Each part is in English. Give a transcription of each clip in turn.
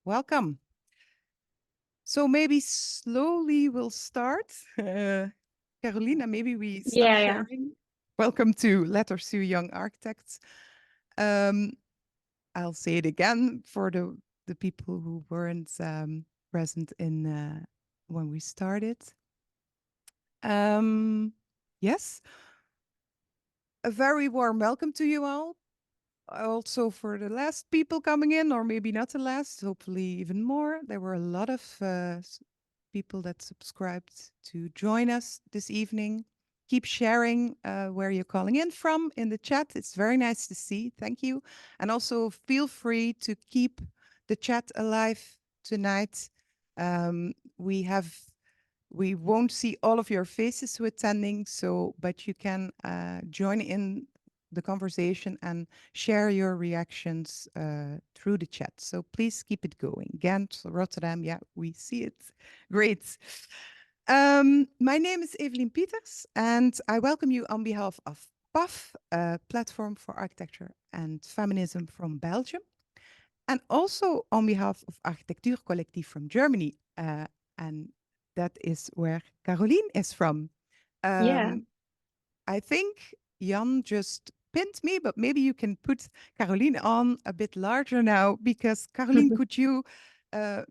welcome. So maybe slowly we'll start. Carolina, maybe we stop Yeah. sharing. Welcome to Letters to Young Architects. I'll say it again for the people who weren't present in when we started. Yes, a very warm welcome to you all. Also for the last people coming in, or maybe not the last, hopefully even more. There were a lot of people that subscribed to join us this evening. Keep sharing where you're calling in from in the chat. It's very nice to see. Thank you. And also feel free to keep the chat alive tonight. We won't see all of your faces who attending, but you can join in the conversation and share your reactions through the chat. So please keep it going. Ghent, Rotterdam, yeah, we see it. Great. My name is Evelien Pieters, and I welcome you on behalf of PAF, Platform for Architecture and Feminism from Belgium, and also on behalf of Architectur kollektiv from Germany. And that is where Caroline is from. Yeah. I think Jan just pinned me, but maybe you can put Caroline on a bit larger now, because Caroline, could you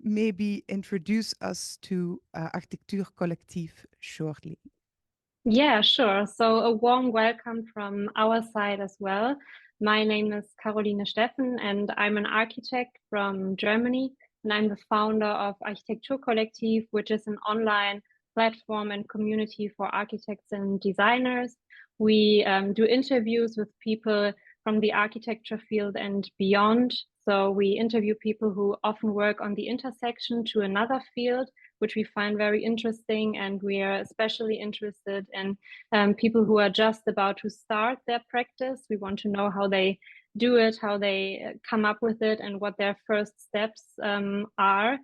maybe introduce us to Architectur kollektiv shortly? Yeah, sure. So a warm welcome from our side as well. My name is Caroline Steffen, and I'm an architect from Germany. And I'm the founder of Architektur Kollektiv, which is an online platform and community for architects and designers. We do interviews with people from the architecture field and beyond. So we interview people who often work on the intersection to another field, which we find very interesting. And we are especially interested in people who are just about to start their practice. We want to know how they do it, how they come up with it, and what their first steps are.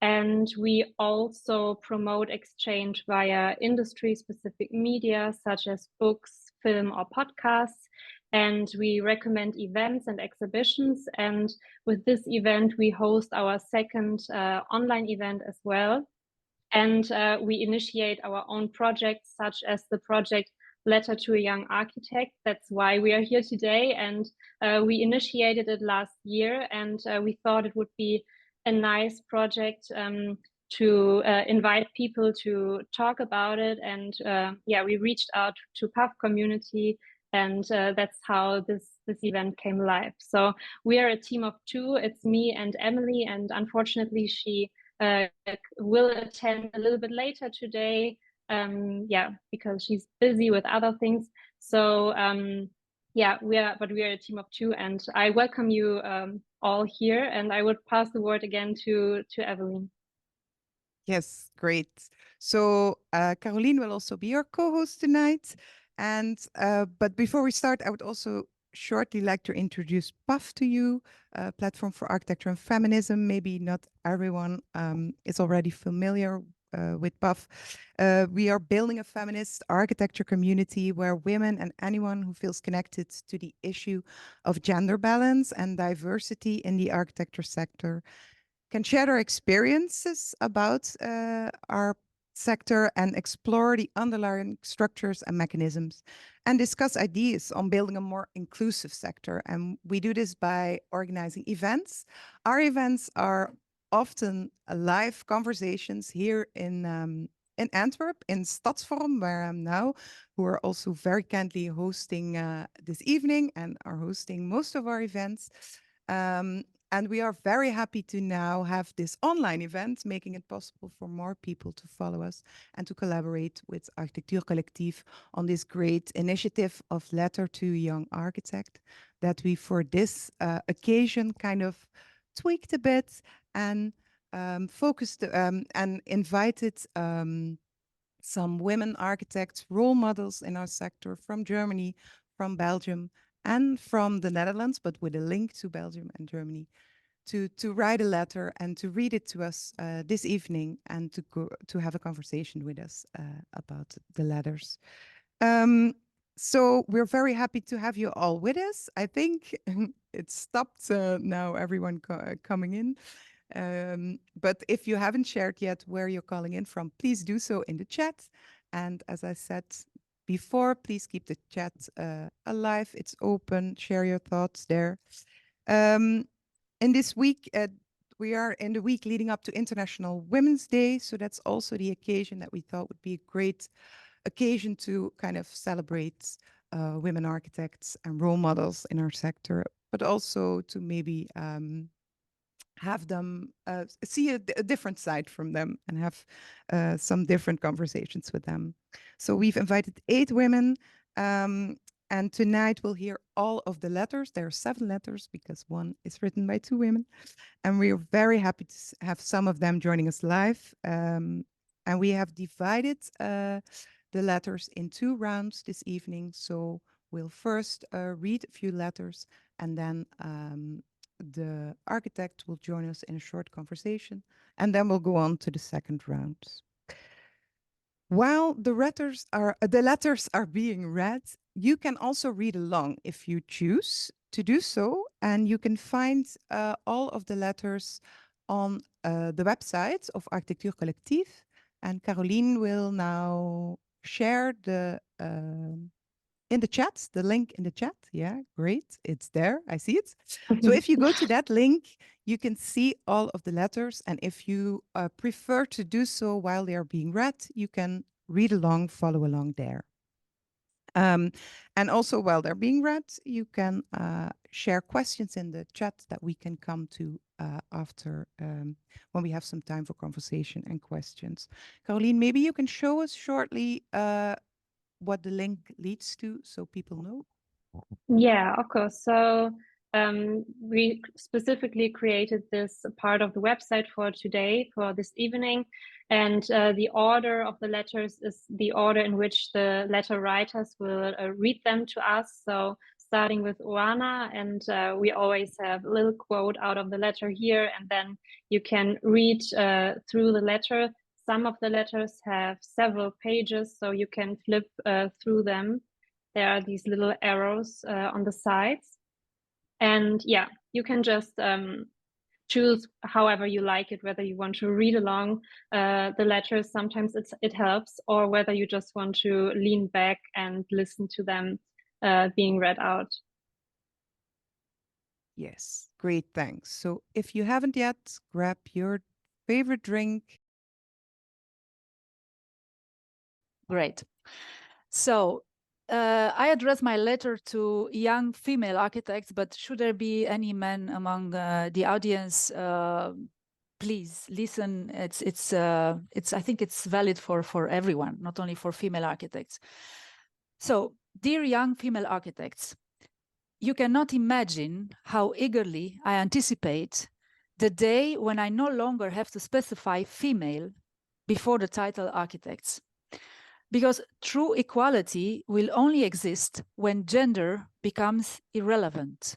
And we also promote exchange via industry-specific media, such as books, film, or podcasts. And we recommend events and exhibitions. And with this event, we host our second online event as well. And we initiate our own projects, such as the project Letter to a Young Architect. That's why we are here today. And we initiated it last year, and we thought it would be a nice project to invite people to talk about it. And yeah, we reached out to PAF community, and that's how this event came live. So we are a team of two. It's me and Emily, and unfortunately she will attend a little bit later today. Yeah, because she's busy with other things. So yeah, we are a team of two, and I welcome you all here. And I would pass the word again to Evelyn. Yes, great. So Caroline will also be our co-host tonight. And but before we start, I would also shortly like to introduce PAF to you, Platform for Architecture and Feminism. Maybe not everyone is already familiar with PAF. We are building a feminist architecture community where women and anyone who feels connected to the issue of gender balance and diversity in the architecture sector can share their experiences about our sector and explore the underlying structures and mechanisms and discuss ideas on building a more inclusive sector. And we do this by organizing events. Our events are often live conversations here in Antwerp, in Stadsforum, where I'm now, who are also very kindly hosting this evening and are hosting most of our events. And we are very happy to now have this online event, making it possible for more people to follow us and to collaborate with Architectuur Collectief on this great initiative of Letter to Young Architect that we, for this occasion, kind of tweaked a bit and focused and invited some women architects, role models in our sector from Germany, from Belgium, and from the Netherlands, but with a link to Belgium and Germany, to write a letter and to read it to us this evening and to have a conversation with us about the letters. So we're very happy to have you all with us. I think it stopped now, everyone coming in. But if you haven't shared yet where you're calling in from, please do so in the chat. And as I said before, please keep the chat alive. It's open. Share your thoughts there. In this week, we are in the week leading up to International Women's Day. So that's also the occasion that we thought would be a great occasion to kind of celebrate women architects and role models in our sector, but also to maybe have them see a different side from them and have some different conversations with them. So we've invited 8 women, and tonight we'll hear all of the letters. There are 7 letters because one is written by 2 women. And we're very happy to have some of them joining us live. And we have divided the letters in 2 rounds this evening. So we'll first read a few letters, and then the architect will join us in a short conversation, and then we'll go on to the second round. While the letters are being read, you can also read along if you choose to do so, and you can find all of the letters on the website of Architectuur Kollektiv. And Caroline will now share the in the chat, the link in the chat. Yeah, great. It's there. I see it. So if you go to that link, you can see all of the letters. And if you prefer to do so while they are being read, you can read along, follow along there. And also while they're being read, you can share questions in the chat that we can come to after when we have some time for conversation and questions. Caroline, maybe you can show us shortly what the link leads to so people know. Yeah, of course. So we specifically created this part of the website for today, for this evening. And the order of the letters is the order in which the letter writers will read them to us. So starting with Oana, and we always have a little quote out of the letter here, and then you can read through the letter. Some of the letters have several pages, so you can flip through them. There are these little arrows on the sides. And yeah, you can just choose however you like it, whether you want to read along the letters, sometimes it helps, or whether you just want to lean back and listen to them being read out. Yes, great, thanks. So if you haven't yet, grab your favorite drink. Great. So I address my letter to young female architects, but should there be any men among the audience, please listen. It's I think it's valid for everyone, not only for female architects. So, dear young female architects, you cannot imagine how eagerly I anticipate the day when I no longer have to specify female before the title architects. Because true equality will only exist when gender becomes irrelevant.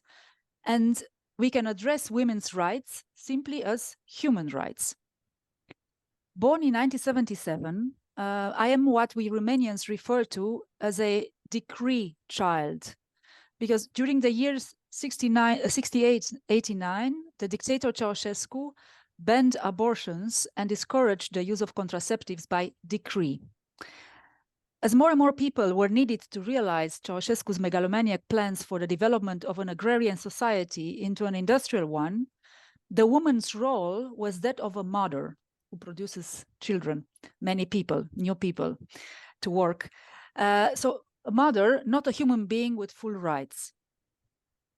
And we can address women's rights simply as human rights. Born in 1977, I am what we Romanians refer to as a decree child. Because during the years 68-89, the dictator Ceausescu banned abortions and discouraged the use of contraceptives by decree. As more and more people were needed to realize Ceausescu's megalomaniac plans for the development of an agrarian society into an industrial one, the woman's role was that of a mother who produces children, many people, new people to work. So a mother, not a human being with full rights.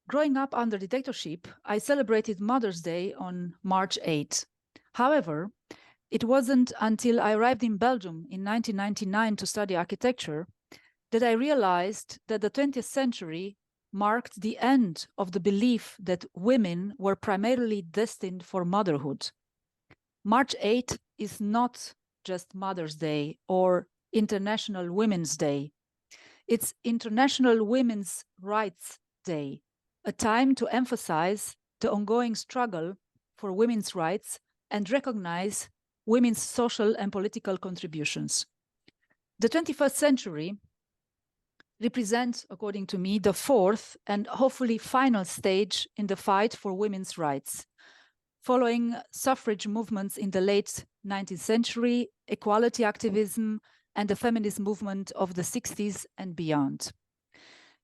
Growing up under dictatorship, I celebrated Mother's Day on March 8. However, it wasn't until I arrived in Belgium in 1999 to study architecture that I realized that the 20th century marked the end of the belief that women were primarily destined for motherhood. March 8 is not just Mother's Day or International Women's Day. It's International Women's Rights Day, a time to emphasize the ongoing struggle for women's rights and recognize women's social and political contributions. The 21st century represents, according to me, the 4th and hopefully final stage in the fight for women's rights. following suffrage movements in the late 19th century, equality activism, and the feminist movement of the 60s and beyond.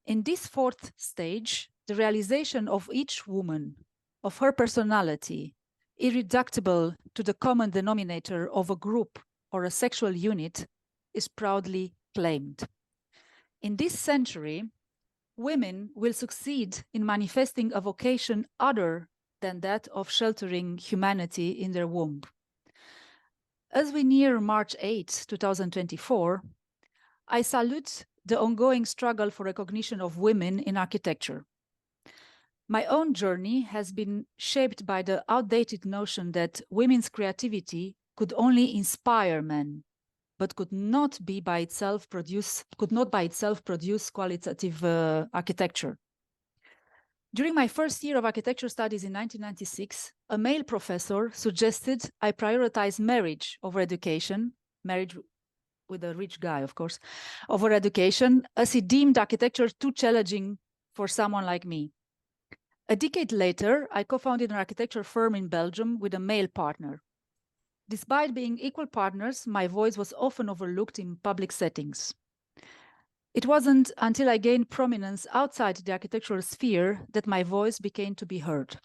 In this fourth stage, the realization of each woman, of her personality, irreducible to the common denominator of a group or a sexual unit, is proudly claimed. In this century, women will succeed in manifesting a vocation other than that of sheltering humanity in their womb. As we near March 8, 2024, I salute the ongoing struggle for recognition of women in architecture. My own journey has been shaped by the outdated notion that women's creativity could only inspire men, but could not by itself produce qualitative architecture. During my first year of architecture studies in 1996, a male professor suggested I prioritize marriage over education, marriage with a rich guy, of course, over education, as he deemed architecture too challenging for someone like me. A decade later, I co-founded an architecture firm in Belgium with a male partner. Despite being equal partners, my voice was often overlooked in public settings. It wasn't until I gained prominence outside the architectural sphere that my voice began to be heard.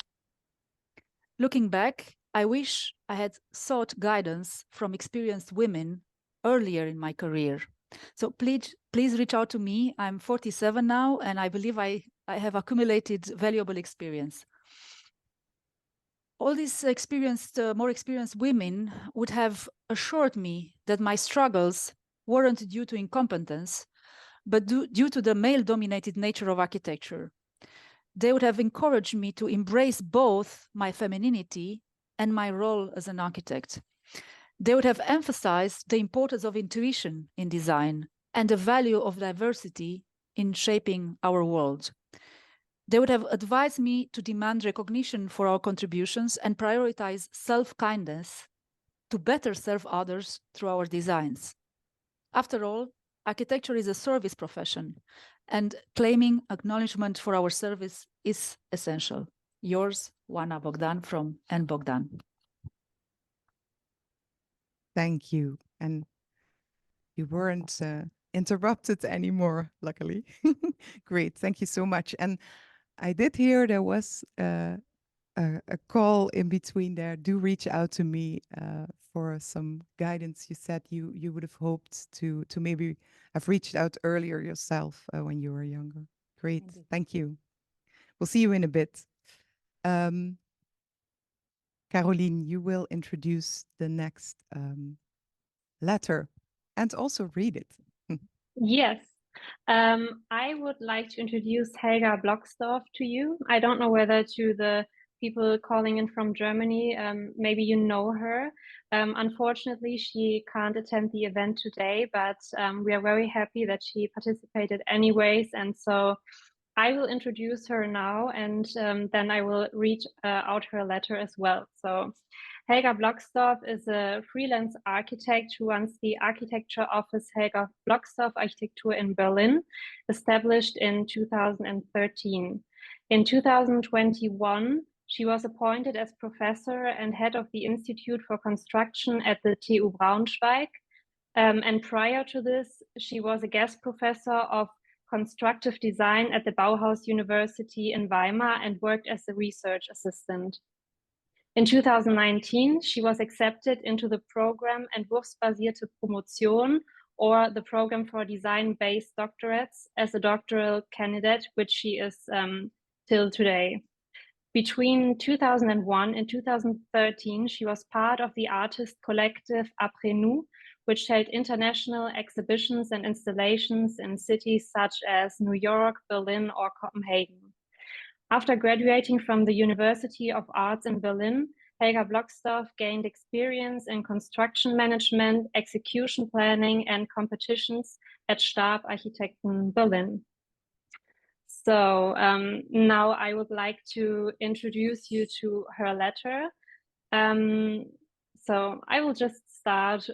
Looking back, I wish I had sought guidance from experienced women earlier in my career. So please reach out to me. I'm 47 now, and I believe I have accumulated valuable experience. All these more experienced women would have assured me that my struggles weren't due to incompetence, but due to the male-dominated nature of architecture. They would have encouraged me to embrace both my femininity and my role as an architect. They would have emphasized the importance of intuition in design and the value of diversity in shaping our world. They would have advised me to demand recognition for our contributions and prioritize self-kindness to better serve others through our designs. After all, architecture is a service profession, and claiming acknowledgement for our service is essential. Yours, Oana Bogdan from Bogdan. Thank you. And you weren't interrupted anymore, luckily. Great, thank you so much. And I did hear there was a call in between there. Do reach out to me for some guidance. You said you would have hoped to maybe have reached out earlier yourself when you were younger. Great, indeed. Thank you. We'll see you in a bit. Caroline, you will introduce the next letter and also read it. Yes. I would like to introduce Helga Blocksdorf to you. I don't know whether to the people calling in from Germany, maybe you know her. Unfortunately, she can't attend the event today, but we are very happy that she participated anyways. And so I will introduce her now, and then I will read out her letter as well. So Helga Blocksdorf is a freelance architect who runs the architecture office Helga Blocksdorf Architektur in Berlin, established in 2013. In 2021, she was appointed as professor and head of the Institute for Construction at the TU Braunschweig. And prior to this, she was a guest professor of constructive design at the Bauhaus University in Weimar and worked as a research assistant. In 2019, she was accepted into the program Entwurfsbasierte Promotion, or the program for design-based doctorates, as a doctoral candidate, which she is till today. Between 2001 and 2013, she was part of the artist collective Après Nous, which held international exhibitions and installations in cities such as New York, Berlin, or Copenhagen. After graduating from the University of Arts in Berlin, Helga Blocksdorf gained experience in construction management, execution planning, and competitions at Stab Architekten Berlin. So now I would like to introduce you to her letter. So I will just start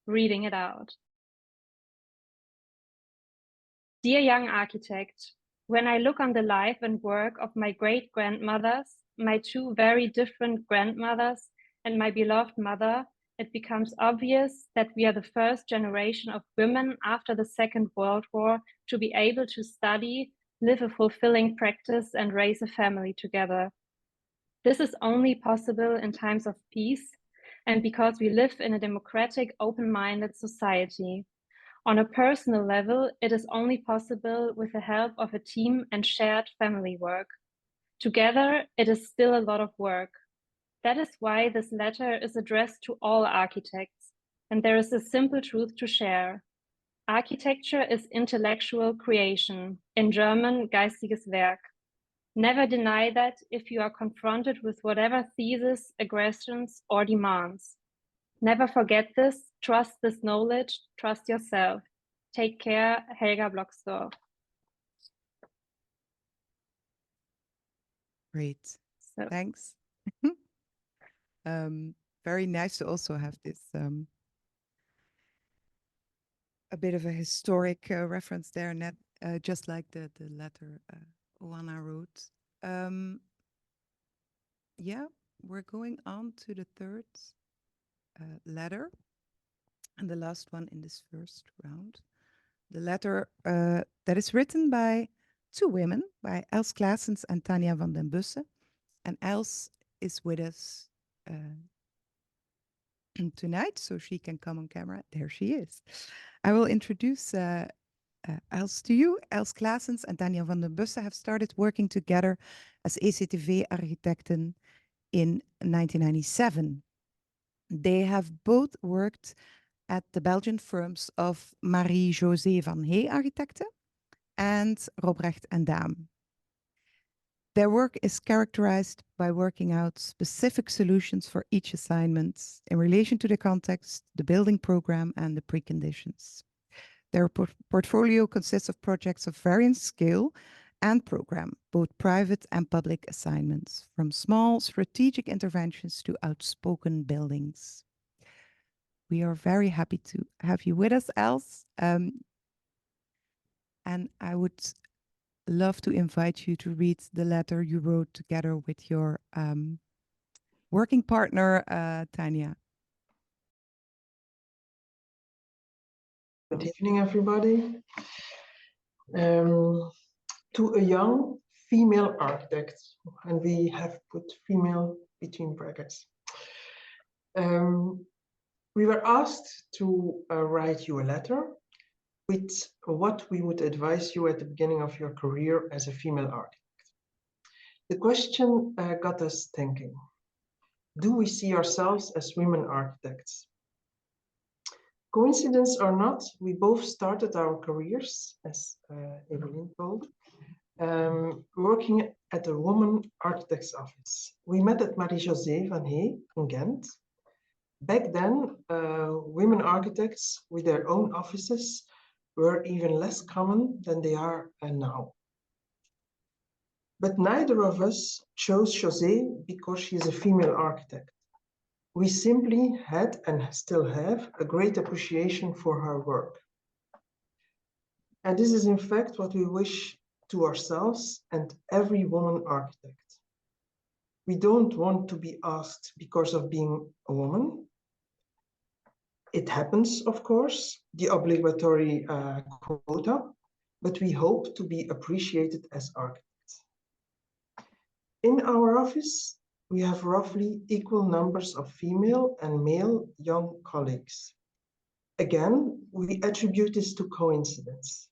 reading it out. Dear young architect, when I look on the life and work of my great-grandmothers, my two very different grandmothers, and my beloved mother, it becomes obvious that we are the first generation of women after the Second World War to be able to study, live a fulfilling practice, and raise a family together. This is only possible in times of peace and because we live in a democratic, open-minded society. On a personal level, it is only possible with the help of a team and shared family work. Together, it is still a lot of work. That is why this letter is addressed to all architects, and there is a simple truth to share. Architecture is intellectual creation, in German, geistiges Werk. Never deny that if you are confronted with whatever thesis, aggressions, or demands. Never forget this, trust this knowledge, trust yourself. Take care, Helga Blocksdorf. Great, So, thanks. Very nice to also have this a bit of a historic reference there, and that just like the letter Oana wrote. Yeah, we're going on to the third letter and the last one in this first round. The letter that is written by two women, by Els Claessens and Tania Vandenbussche. And Els is with us tonight, so she can come on camera. There she is. I will introduce Els to you. Els Claessens and Tania Vandenbussche have started working together as ectv architecten in 1997. They have both worked at the Belgian firms of Marie-José van Hey Architecten and Robrecht and Daam. Their work is characterized by working out specific solutions for each assignment in relation to the context, the building program, and the preconditions. Their portfolio consists of projects of varying scale and program, both private and public assignments, from small strategic interventions to outspoken buildings. We are very happy to have you with us, Els. And I would love to invite you to read the letter you wrote together with your working partner, Tania. Good evening, everybody. To a young female architect, and we have put female between brackets. We were asked to write you a letter with what we would advise you at the beginning of your career as a female architect. The question got us thinking, do we see ourselves as women architects? Coincidence or not, we both started our careers, as Evelyn told, working at a woman architect's office. We met at Marie-José van Hey in Ghent. Back then, women architects with their own offices were even less common than they are now. But neither of us chose José because she is a female architect. We simply had and still have a great appreciation for her work. And this is in fact what we wish to ourselves and every woman architect. We don't want to be asked because of being a woman. It happens, of course, the obligatory quota, but we hope to be appreciated as architects. In our office, we have roughly equal numbers of female and male young colleagues. Again, we attribute this to coincidence.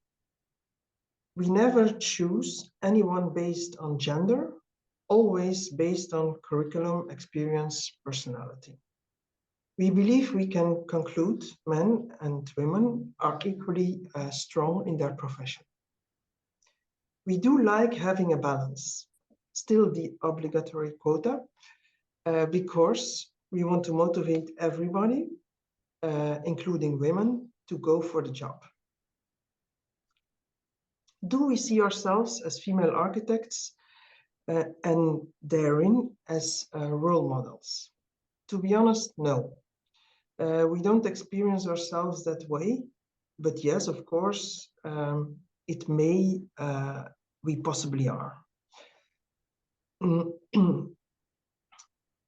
We never choose anyone based on gender, always based on curriculum, experience, personality. We believe we can conclude men and women are equally strong in their profession. We do like having a balance, still the obligatory quota, because we want to motivate everybody, including women, to go for the job. Do we see ourselves as female architects and therein as role models? To be honest, no. We don't experience ourselves that way, but yes, of course, it may, we possibly are.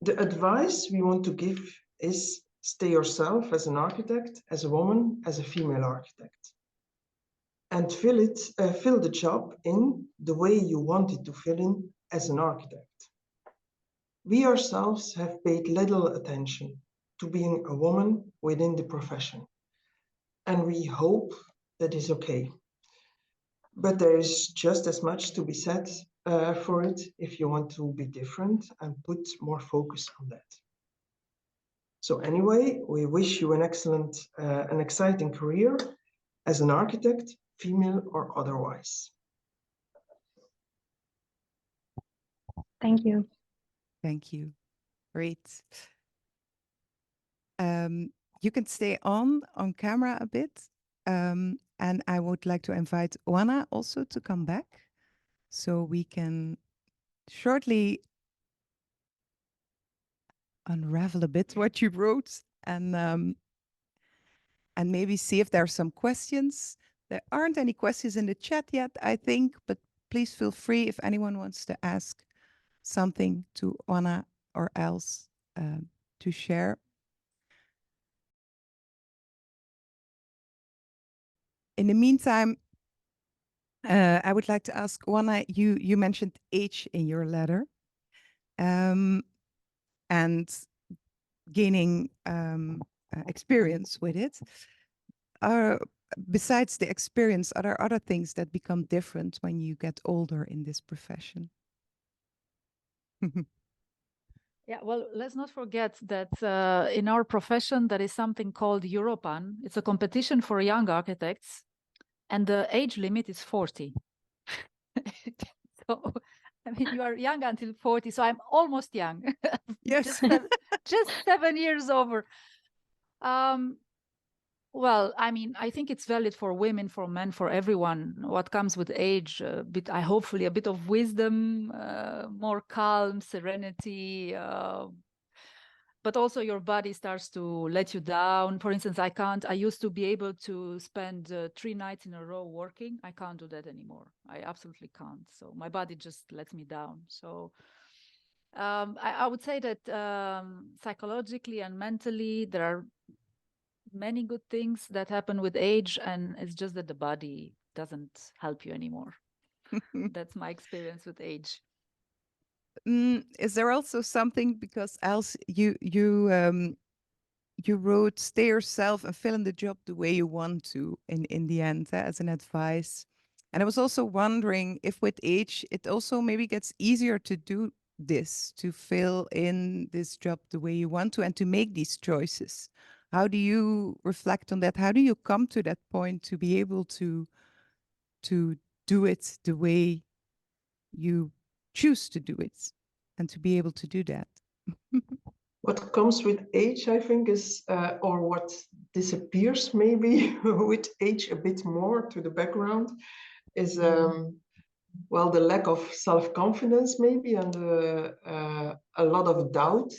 The advice we want to give is stay yourself as an architect, as a woman, as a female architect. And fill the job in the way you want it to fill in as an architect. We ourselves have paid little attention to being a woman within the profession. And we hope that is okay. But there is just as much to be said for it if you want to be different and put more focus on that. So anyway, we wish you an excellent, an exciting career as an architect, female or otherwise. Thank you. Thank you. Great. You can stay on camera a bit. And I would like to invite Oana also to come back so we can shortly unravel a bit what you wrote and maybe see if there are some questions. There aren't any questions in the chat yet, I think, but please feel free if anyone wants to ask something to Oana or Els to share. In the meantime, I would like to ask Oana, you mentioned age in your letter and gaining experience with it. Besides the experience, are there other things that become different when you get older in this profession? Yeah, well, let's not forget that in our profession, there is something called Europan. It's a competition for young architects, and the age limit is 40. So, I mean, you are young until 40, so I'm almost young. Yes. just 7 years over. Well, I mean, I think it's valid for women, for men, for everyone. What comes with age, hopefully a bit of wisdom, more calm, serenity, but also your body starts to let you down. For instance, I used to be able to spend 3 nights in a row working. I can't do that anymore. I absolutely can't. So my body just lets me down. So I would say that psychologically and mentally, there are many good things that happen with age, and it's just that the body doesn't help you anymore. That's my experience with age. Is there also something, because Els, you wrote stay yourself and fill in the job the way you want to in the end as an advice. And I was also wondering if with age it also maybe gets easier to do this, to fill in this job the way you want to and to make these choices. How do you reflect on that? How do you come to that point to be able to do it the way you choose to do it and to be able to do that? What comes with age, I think, is, or what disappears maybe with age a bit more to the background, is, well, the lack of self-confidence maybe, and a lot of doubt.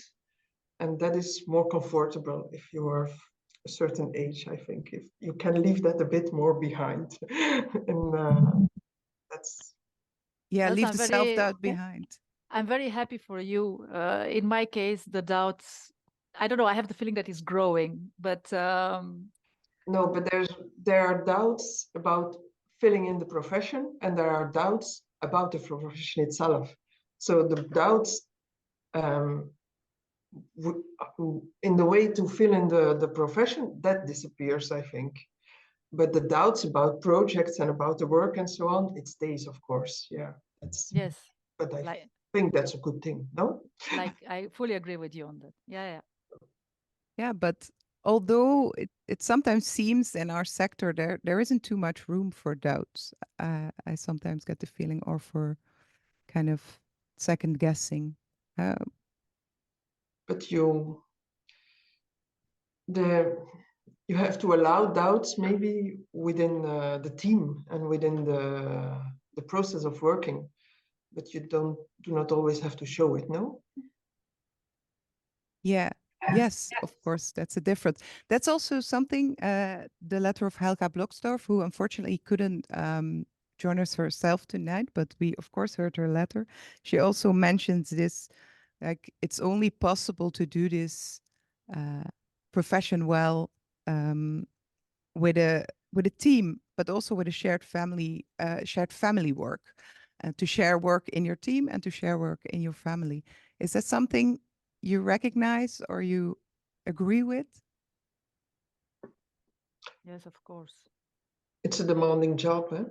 And that is more comfortable if you are a certain age, I think, if you can leave that a bit more behind. And that's... Yeah, leave the self-doubt behind. I'm very happy for you. In my case, the doubts, I don't know, I have the feeling that it's growing, but... No, but there are doubts about filling in the profession, and there are doubts about the profession itself. So the doubts in the way to fill in the profession, that disappears, I think. But the doubts about projects and about the work and so on, it stays, of course. Yeah, that's... Yes. But I think that's a good thing, no? Like, I fully agree with you on that. Yeah. Yeah, but although it sometimes seems in our sector there isn't too much room for doubts, I sometimes get the feeling, or for kind of second guessing. But you have to allow doubts maybe within the team and within the process of working, but you do not always have to show it, no? Yeah. Yes, of course, that's a difference. That's also something, the letter of Helga Blocksdorf, who unfortunately couldn't join us herself tonight, but we of course heard her letter. She also mentions this, like it's only possible to do this profession well with a team, but also with a shared family work, to share work in your team and to share work in your family. Is that something you recognize or you agree with? Yes, of course. It's a demanding job, eh?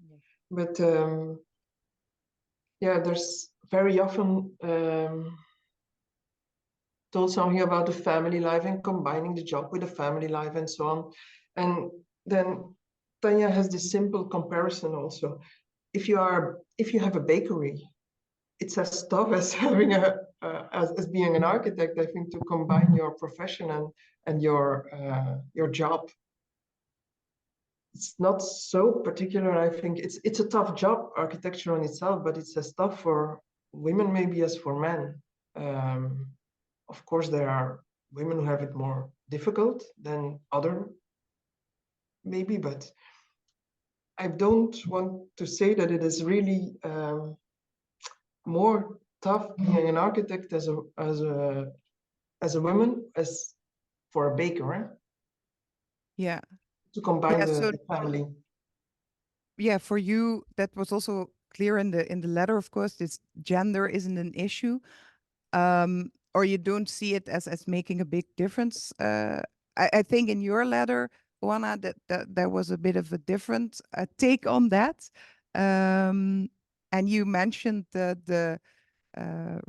Yes. But yeah, there's very often told something about the family life and combining the job with the family life and so on. And then Tanya has this simple comparison also. If you have a bakery, it's as tough as having as being an architect, I think, to combine your profession and your job. It's not so particular. I think it's a tough job, architecture on itself, but it's as tough for women maybe as for men. Of course, there are women who have it more difficult than other, maybe, but I don't want to say that it is really more tough being an architect as a woman as for a baker, eh? Yeah. To combine so the family. yeah, for you, that was also clear in the letter, of course, this gender isn't an issue. Or you don't see it as making a big difference. I think in your letter, Oana, that there was a bit of a different take on that. And you mentioned the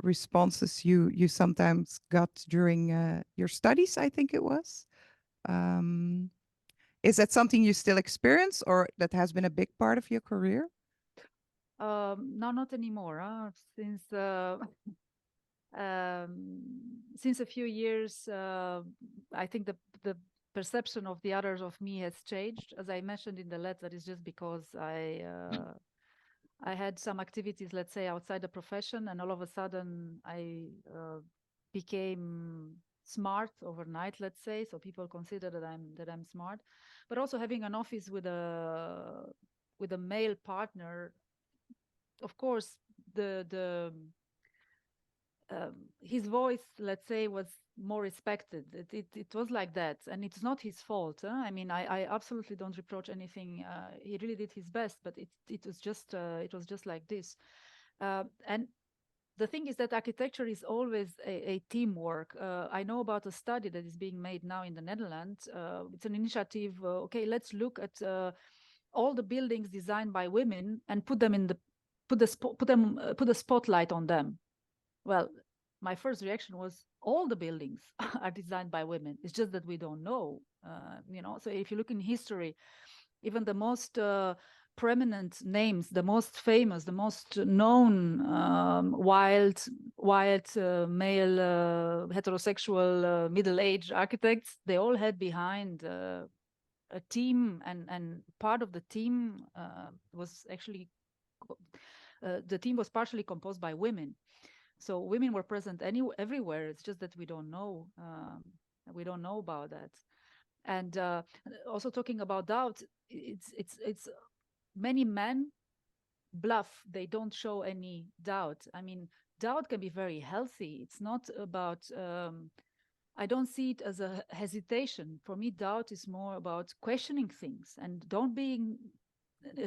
responses you sometimes got during your studies, I think it was. Is that something you still experience, or that has been a big part of your career? No, not anymore. Since a few years, I think the perception of the others of me has changed. As I mentioned in the letter, it's just because I had some activities, let's say, outside the profession, and all of a sudden I became smart overnight, let's say. So people consider that I'm smart, but also having an office with a male partner, of course, his voice, let's say, was more respected. It was like that, and it's not his fault. I mean, I absolutely don't reproach anything. He really did his best, but it was just like this. And the thing is that architecture is always a teamwork. I know about a study that is being made now in the Netherlands. It's an initiative. Okay, let's look at all the buildings designed by women and put the spotlight on them. Well, my first reaction was all the buildings are designed by women. It's just that we don't know, So if you look in history, even the most prominent names, the most famous, the most known wild male heterosexual middle-aged architects, they all had behind a team, and part of the team was actually the team was partially composed by women. So women were present everywhere. It's just that we don't know. We don't know about that. And also talking about doubt, it's many men bluff. They don't show any doubt. I mean, doubt can be very healthy. It's not about. I don't see it as a hesitation. For me, doubt is more about questioning things and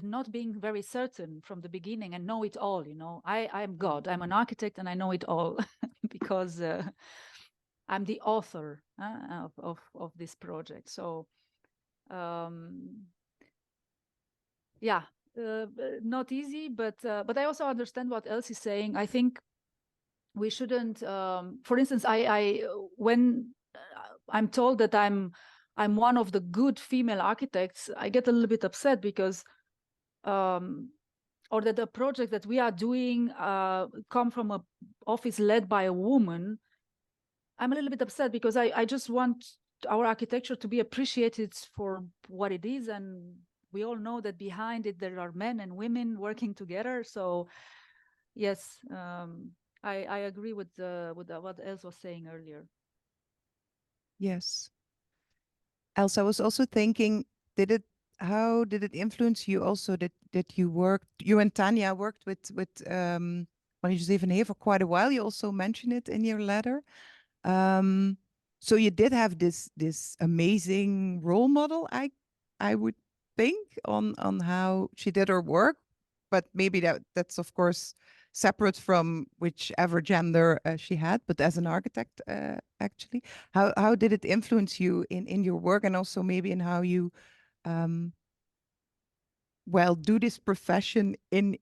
not being very certain from the beginning and know it all. I'm God. I'm an architect and I know it all because I'm the author of this project. So yeah, not easy, but I also understand what Els is saying. I think we shouldn't. For instance, when I'm told that I'm one of the good female architects, I get a little bit upset because or that the project that we are doing come from a office led by a woman. I'm a little bit upset because I just want our architecture to be appreciated for what it is, and we all know that behind it there are men and women working together. So yes, I agree with what Els was saying earlier. Yes. Els, I was also thinking, did it how did it influence you also that you and Tania worked with Marie-José van Heer for quite a while? You also mentioned it in your letter. So you did have this amazing role model, I would think, on how she did her work, but maybe that's of course separate from whichever gender she had, but as an architect, actually, how did it influence you in your work, and also maybe in how you well do this profession in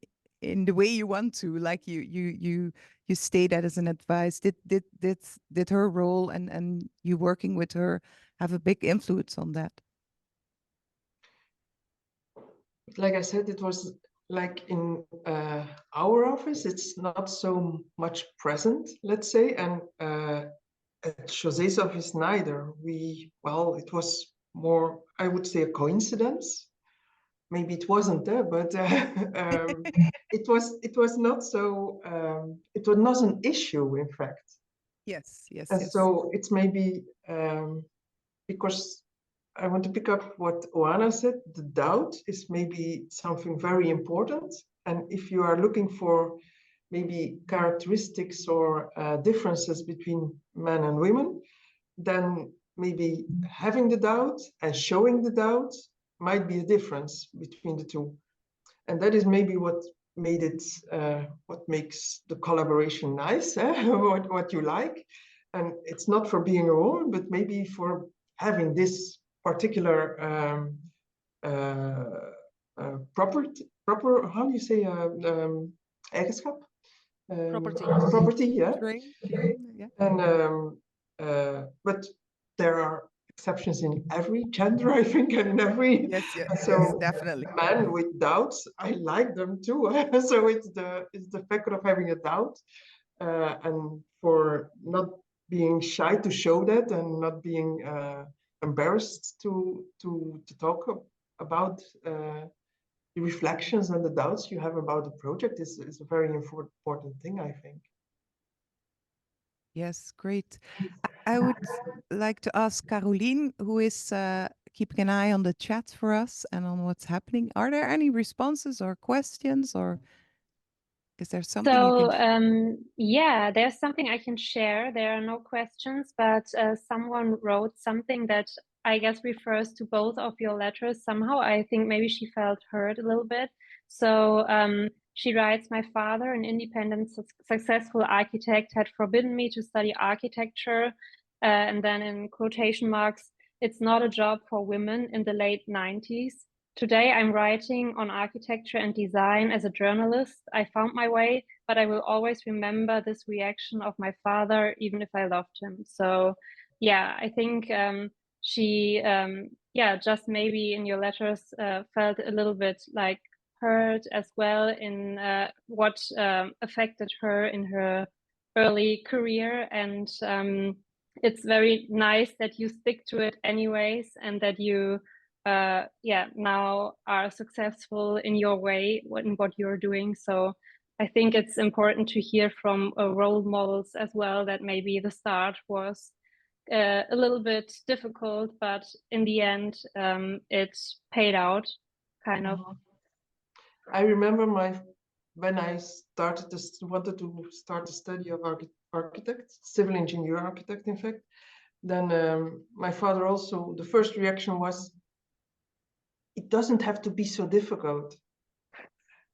the way you want to, like you state that as an advice. Did her role and you working with her have a big influence on that? Like I said, it was like in our office, it's not so much present, let's say, and at José's office neither. It was more, I would say, a coincidence. Maybe it wasn't there, but it was not so. It was not an issue, in fact. Yes. And so it's maybe because I want to pick up what Oana said. The doubt is maybe something very important, and if you are looking for maybe characteristics or differences between men and women, then maybe having the doubt and showing the doubt might be a difference between the two. And that is maybe what made it, what makes the collaboration nice, what you like. And it's not for being a woman, but maybe for having this particular proper, how do you say, eigenschap? Property, yeah. Yeah. And but there are exceptions in every gender, I think, and in every Yes, so definitely. men with doubts, I like them too. So it's the fact of having a doubt, and for not being shy to show that, and not being embarrassed to talk about the reflections and the doubts you have about the project is a very important thing, I think. Yes, great. I would like to ask Caroline, who is keeping an eye on the chat for us and on what's happening. Are there any responses or questions, or is there something you can yeah, there's something I can share. There are no questions, but someone wrote something that I guess refers to both of your letters somehow. I think maybe she felt heard a little bit. So she writes, my father, an independent, successful architect, had forbidden me to study architecture. And then in quotation marks, it's not a job for women in the late 90s. Today, I'm writing on architecture and design as a journalist. I found my way, but I will always remember this reaction of my father, even if I loved him. So, yeah, I think she, just maybe in your letters felt a little bit like heard as well in what affected her in her early career. And it's very nice that you stick to it anyways, and that you now are successful in your way in what you're doing. So I think it's important to hear from role models as well, that maybe the start was a little bit difficult, but in the end it paid out, kind of. I remember when I wanted to start the study of architect, civil engineer architect, in fact, then my father also, the first reaction was, it doesn't have to be so difficult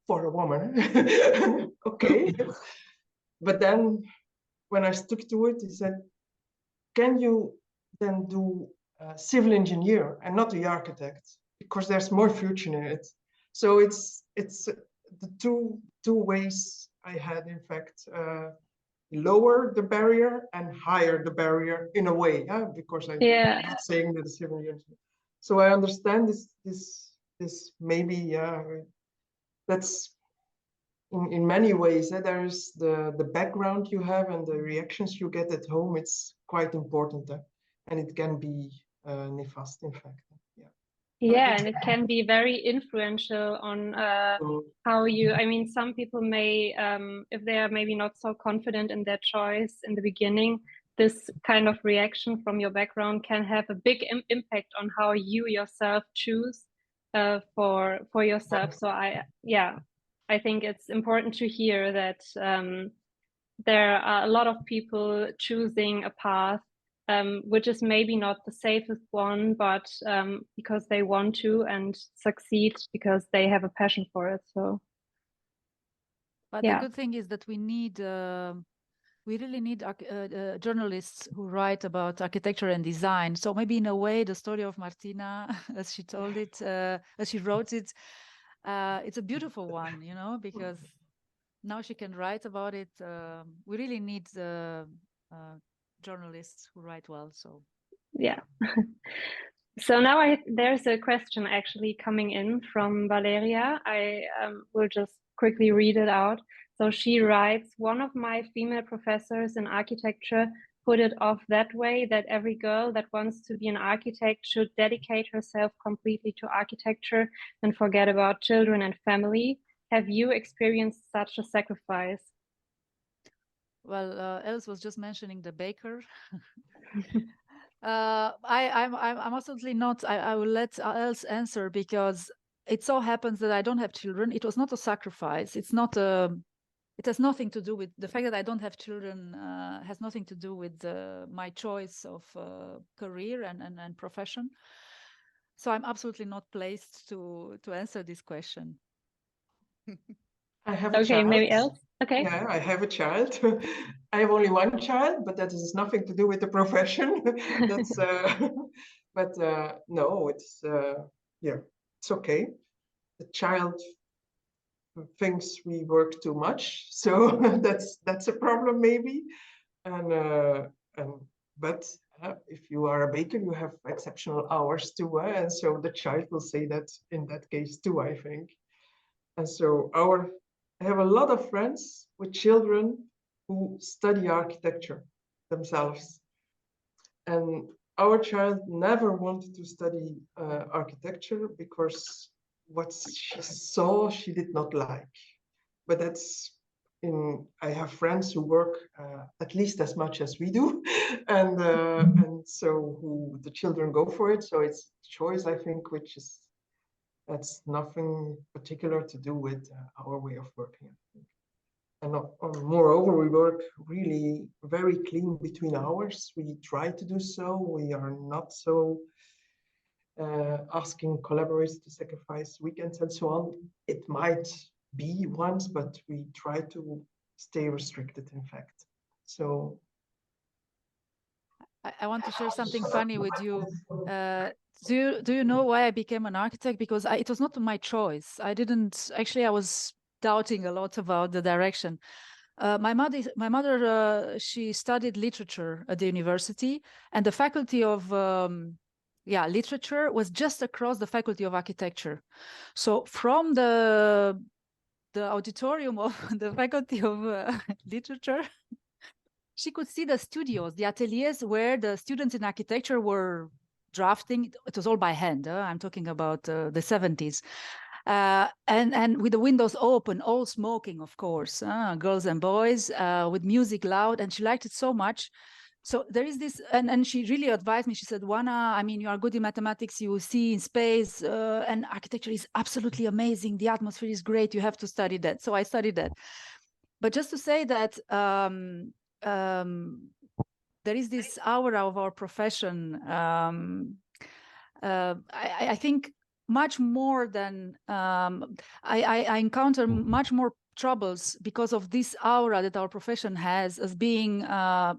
for a woman. Okay. But then when I stuck to it, he said, can you then do civil engineer and not the architect? Because there's more future in it. So it's the two ways I had, in fact, lower the barrier and higher the barrier in a way, because I'm not saying that a civil engineer. So I understand this maybe, that's in many ways, there is the background you have and the reactions you get at home. It's quite important, and it can be nefast, in fact. Yeah, and it can be very influential on how you, I mean, some people may, if they are maybe not so confident in their choice in the beginning, this kind of reaction from your background can have a big impact on how you yourself choose. for yourself. So I think it's important to hear that there are a lot of people choosing a path which is maybe not the safest one, but because they want to, and succeed because they have a passion for it. So, but the good thing is that we really need journalists who write about architecture and design. So maybe in a way, the story of Martina, as she told it, as she wrote it, it's a beautiful one, you know, because now she can write about it. We really need journalists who write well. So yeah. So now there's a question actually coming in from Valeria. I will just quickly read it out. So she writes, one of my female professors in architecture put it off that way, that every girl that wants to be an architect should dedicate herself completely to architecture and forget about children and family. Have you experienced such a sacrifice? Well, Els was just mentioning the baker. I'm absolutely not. I will let Els answer, because it so happens that I don't have children. It was not a sacrifice. It's not a. It has nothing to do with the fact that I don't have children. Has nothing to do with my choice of career and profession. So I'm absolutely not placed to answer this question. I have a child. Okay, maybe Els. Okay. Yeah, I have a child. I have only one child, but that has nothing to do with the profession. That's, but no, it's yeah, it's okay. The child thinks we work too much, so that's a problem maybe. And but if you are a baker, you have exceptional hours too, and so the child will say that in that case too, I think. And so I have a lot of friends with children who study architecture themselves. And our child never wanted to study architecture because what she saw, she did not like. But I have friends who work at least as much as we do. And so the children go for it. So it's a choice, I think, that's nothing particular to do with our way of working. And moreover, we work really very clean between hours. We try to do so. We are not so asking collaborators to sacrifice weekends and so on. It might be once, but we try to stay restricted, in fact. So I want to share something funny with you. Do you know why I became an architect? Because it was not my choice. I was doubting a lot about the direction. My mother, she studied literature at the university, and the faculty of literature was just across the faculty of architecture. So from the auditorium of the faculty of literature, she could see the studios, the ateliers where the students in architecture were drafting. It was all by hand. I'm talking about the 70s. And with the windows open, all smoking, of course, girls and boys, with music loud. And she liked it so much. So there is this, and she really advised me. She said, Oana, I mean, you are good in mathematics, you see in space, and architecture is absolutely amazing. The atmosphere is great. You have to study that. So I studied that. But just to say that there is this aura of our profession. I think much more than I encounter much more troubles because of this aura that our profession has as being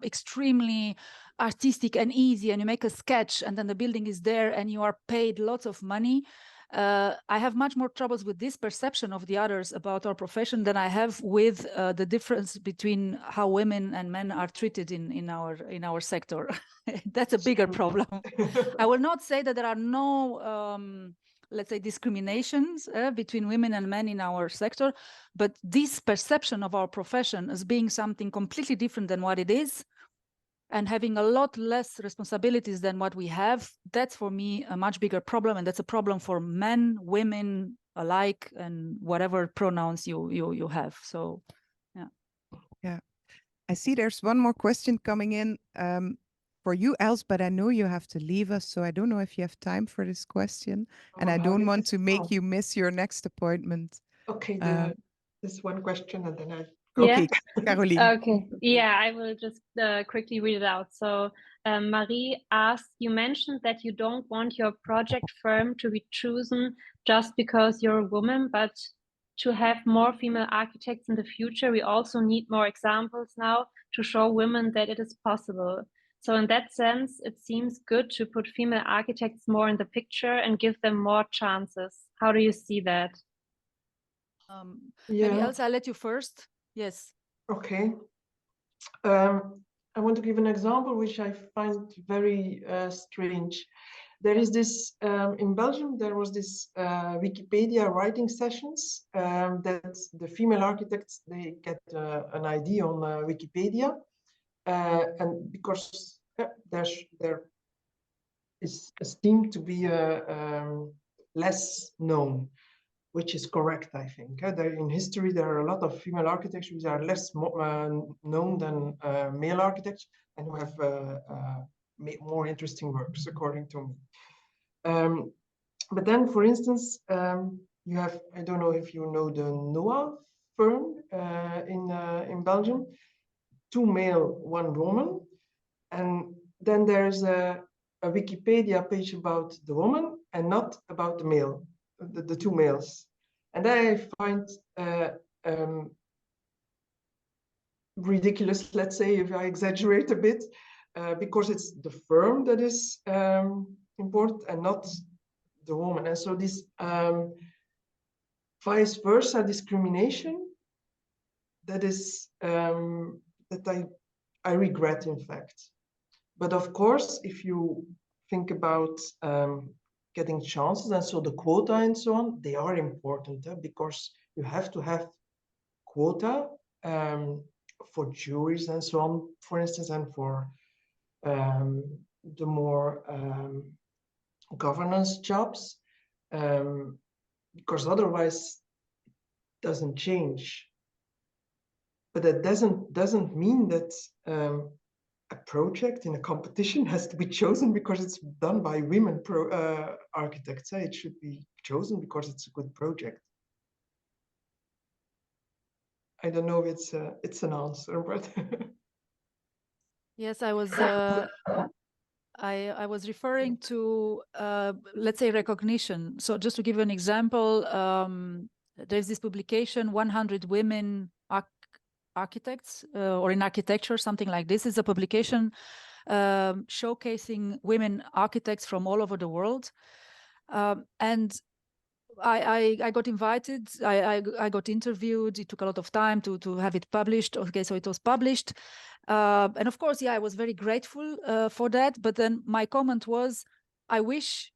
extremely artistic and easy, and you make a sketch and then the building is there and you are paid lots of money. I have much more troubles with this perception of the others about our profession than I have with the difference between how women and men are treated in our sector. That's a bigger problem. I will not say that there are no let's say discriminations between women and men in our sector, but this perception of our profession as being something completely different than what it is, and having a lot less responsibilities than what we have, that's for me a much bigger problem. And that's a problem for men, women alike, and whatever pronouns you have. So, yeah. Yeah. I see there's one more question coming in for you, Els, but I know you have to leave us, so I don't know if you have time for this question, and I don't want to make you miss your next appointment. Okay, this one question, and then I. Okay, Yeah. Caroline. Okay. Yeah, I will just quickly read it out. So Marie asked, you mentioned that you don't want your project firm to be chosen just because you're a woman, but to have more female architects in the future, we also need more examples now to show women that it is possible. So in that sense, it seems good to put female architects more in the picture and give them more chances. How do you see that? Maybe else I'll let you first. Yes. Okay. I want to give an example which I find very strange. There is this, in Belgium, there was this Wikipedia writing sessions that the female architects, they get an ID on Wikipedia. And because there is esteemed to be less known, which is correct, I think. In history, there are a lot of female architects which are less known than male architects and who have made more interesting works, according to me. But then, for instance, you have, I don't know if you know the NOAH firm in Belgium, 2 male, 1 woman. And then there's a Wikipedia page about the woman and not about the male. The 2 males, and I find ridiculous, let's say, if I exaggerate a bit, because it's the firm that is important and not the woman. And so this vice versa discrimination, that is that I regret, in fact. But of course, if you think about getting chances, and so the quota and so on, they are important because you have to have quota for juries and so on, for instance, and for the more governance jobs, because otherwise it doesn't change. But that doesn't mean that a project in a competition has to be chosen because it's done by women architects. It should be chosen because it's a good project. I don't know if it's an answer, but yes, I was I was referring to let's say recognition. So just to give you an example, there's this publication, 100 Women Architects or in Architecture, something like this. Is a publication showcasing women architects from all over the world, and I got invited. I got interviewed. It took a lot of time to have it published. Okay, so it was published, and of course, yeah, I was very grateful for that. But then my comment was, I wish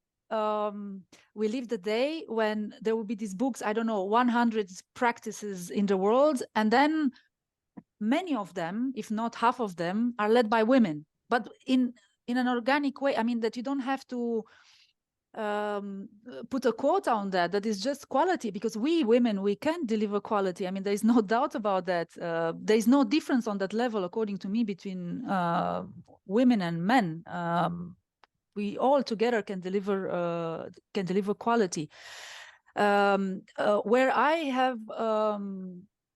we live the day when there will be these books. I don't know, 100 practices in the world, and then many of them, if not half of them, are led by women, but in an organic way. I mean, that you don't have to put a quota on that. That is just quality, because we women, we can deliver quality. I mean, there is no doubt about that. There is no difference on that level, according to me, between women and men. We all together can deliver quality.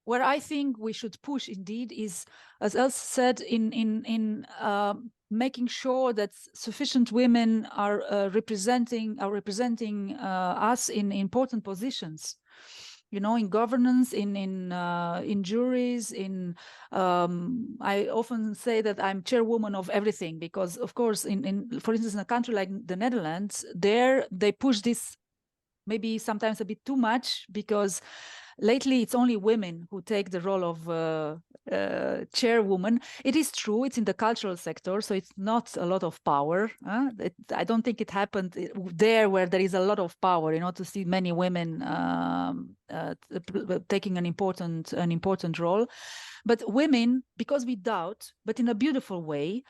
Where I think we should push, indeed, is, as Els said, in making sure that sufficient women are representing us in important positions. You know, in governance, in juries, I often say that I'm chairwoman of everything, because, of course, for instance, in a country like the Netherlands, they push this maybe sometimes a bit too much, because lately it's only women who take the role of chairwoman. It is true, it's in the cultural sector, so it's not a lot of power. I don't think it happened there where there is a lot of power, you know, to see many women taking an important role. But women, because we doubt, but in a beautiful way,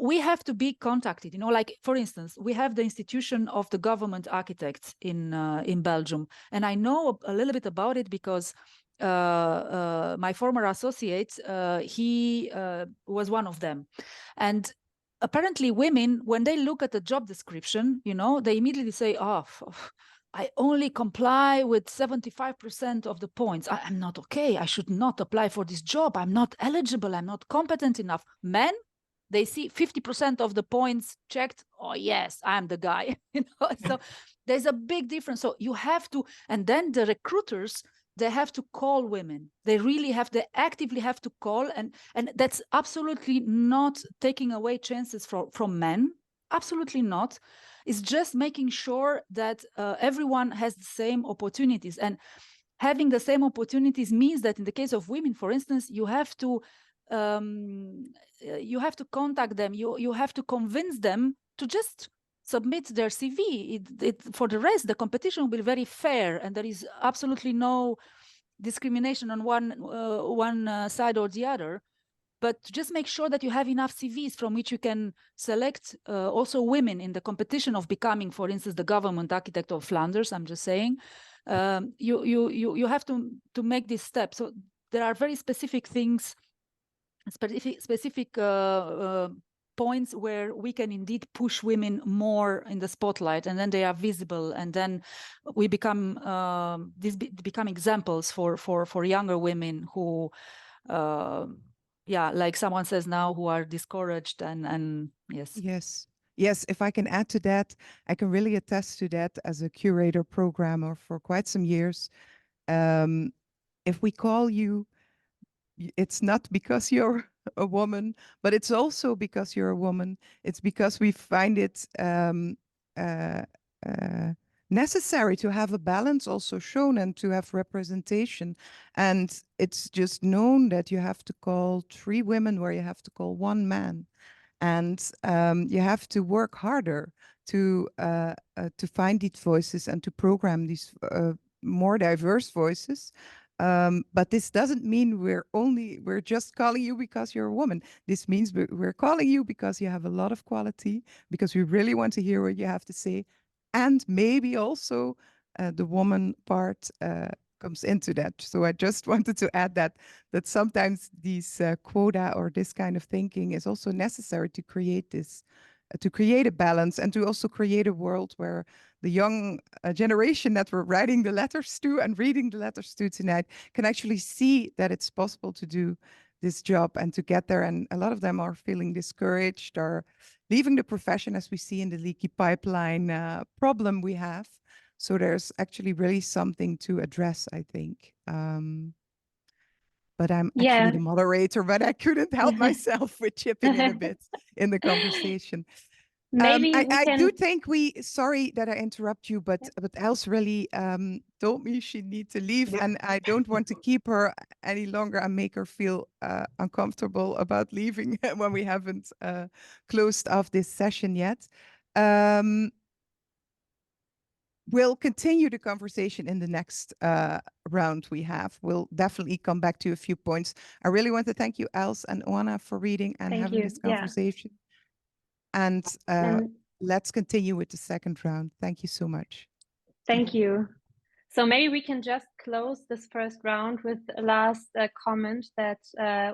we have to be contacted, you know, like, for instance, we have the institution of the government architects in Belgium. And I know a little bit about it because my former associate, he was one of them. And apparently women, when they look at the job description, you know, they immediately say, oh, I only comply with 75% of the points. I'm not okay. I should not apply for this job. I'm not eligible. I'm not competent enough. Men, they see 50% of the points checked. Oh, yes, I'm the guy. You know, so there's a big difference. So you have to, and then the recruiters, they have to call women. They really have, they actively have to call. And that's absolutely not taking away chances from men. Absolutely not. It's just making sure that everyone has the same opportunities. And having the same opportunities means that in the case of women, for instance, you have to contact them. You have to convince them to just submit their CV. For the rest, the competition will be very fair, and there is absolutely no discrimination on one side or the other. But just make sure that you have enough CVs from which you can select also women in the competition of becoming, for instance, the government architect of Flanders. I'm just saying, you have to make this step. So there are very specific things, specific points where we can indeed push women more in the spotlight, and then they are visible, and then we become become examples for younger women who like someone says now, who are discouraged and yes, if I can add to that, I can really attest to that as a curator programmer for quite some years. If we call you, it's not because you're a woman, but it's also because you're a woman. It's because we find it necessary to have a balance also shown and to have representation. And it's just known that you have to call 3 women where you have to call 1 man. And you have to work harder to find these voices and to program these more diverse voices. But this doesn't mean we're just calling you because you're a woman. This means we're calling you because you have a lot of quality, because we really want to hear what you have to say. And maybe also the woman part comes into that. So I just wanted to add that sometimes these quota or this kind of thinking is also necessary to create this, to create a balance, and to also create a world where the young generation that we're writing the letters to and reading the letters to tonight can actually see that it's possible to do this job and to get there. And a lot of them are feeling discouraged or leaving the profession, as we see in the leaky pipeline problem we have. So there's actually really something to address, I think. But I'm actually the moderator, but I couldn't help myself with chipping in a bit in the conversation. Maybe I do think sorry that I interrupt you, but Els really told me she needs to leave, and I don't want to keep her any longer and make her feel uncomfortable about leaving when we haven't closed off this session yet. We'll continue the conversation in the next round we have. We'll definitely come back to a few points. I really want to thank you, Els and Oana, for reading and having this conversation. And let's continue with the second round. Thank you so much. Thank you. So maybe we can just close this first round with a last comment that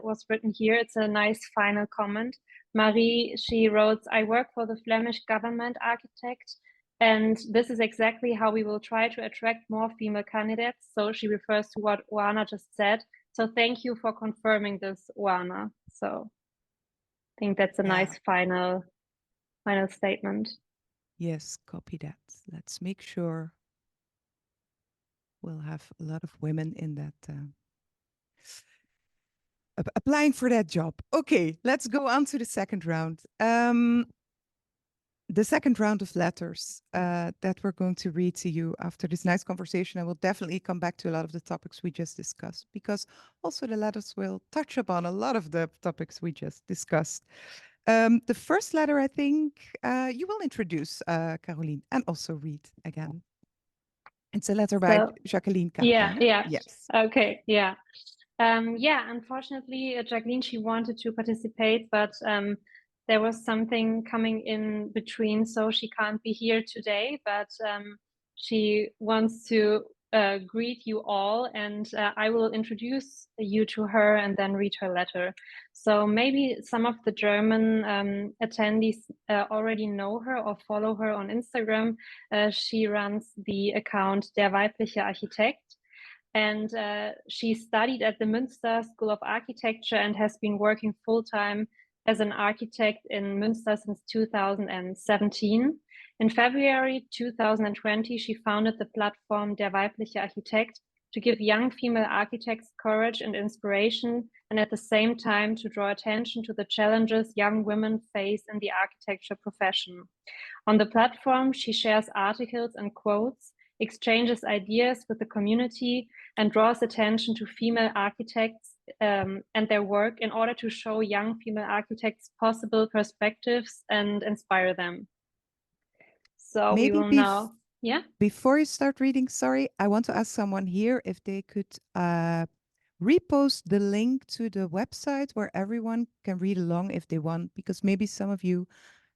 was written here. It's a nice final comment. Marie, she wrote, I work for the Flemish government architect, and this is exactly how we will try to attract more female candidates. So she refers to what Oana just said. So thank you for confirming this, Oana. So I think that's a nice final statement. Yes, copy that. Let's make sure we'll have a lot of women in that applying for that job. Okay, let's go on to the second round. The second round of letters that we're going to read to you after this nice conversation. I will definitely come back to a lot of the topics we just discussed, because also the letters will touch upon a lot of the topics we just discussed. The first letter, I think you will introduce, Caroline, and also read again. It's a letter by Jacqueline. Karpa, yes. Okay, unfortunately, Jacqueline, she wanted to participate, but there was something coming in between, so she can't be here today, but she wants to greet you all, and I will introduce you to her and then read her letter. So maybe some of the German attendees already know her or follow her on Instagram. She runs the account Der Weibliche Architekt, and she studied at the Münster School of Architecture and has been working full-time as an architect in Münster since 2017. In February 2020, she founded the platform Der Weibliche Architekt to give young female architects courage and inspiration, and at the same time to draw attention to the challenges young women face in the architecture profession. On the platform, she shares articles and quotes, exchanges ideas with the community, and draws attention to female architects and their work in order to show young female architects possible perspectives and inspire them. So Maybe we will now, before you start reading, sorry, I want to ask someone here if they could repost the link to the website where everyone can read along if they want, because maybe some of you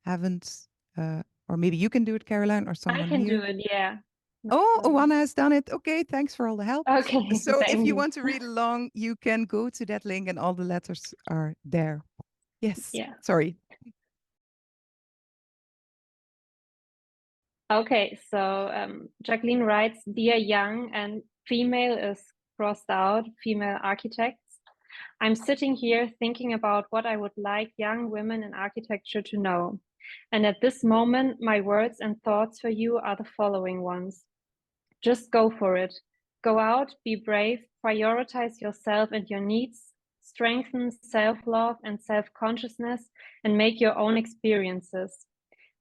haven't, or maybe you can do it, Caroline, or someone I can here. do it, yeah. Oh, Oana has done it. Okay, thanks for all the help. Okay, So if thank you want to read along, you can go to that link and all the letters are there. Yes, Yeah. sorry. Okay, so Jacqueline writes, "Dear young," and female is crossed out, female architects. "I'm sitting here thinking about what I would like young women in architecture to know. And at this moment, my words and thoughts for you are the following ones. Just go for it. Go out, be brave, prioritize yourself and your needs, strengthen self-love and self-consciousness, and make your own experiences.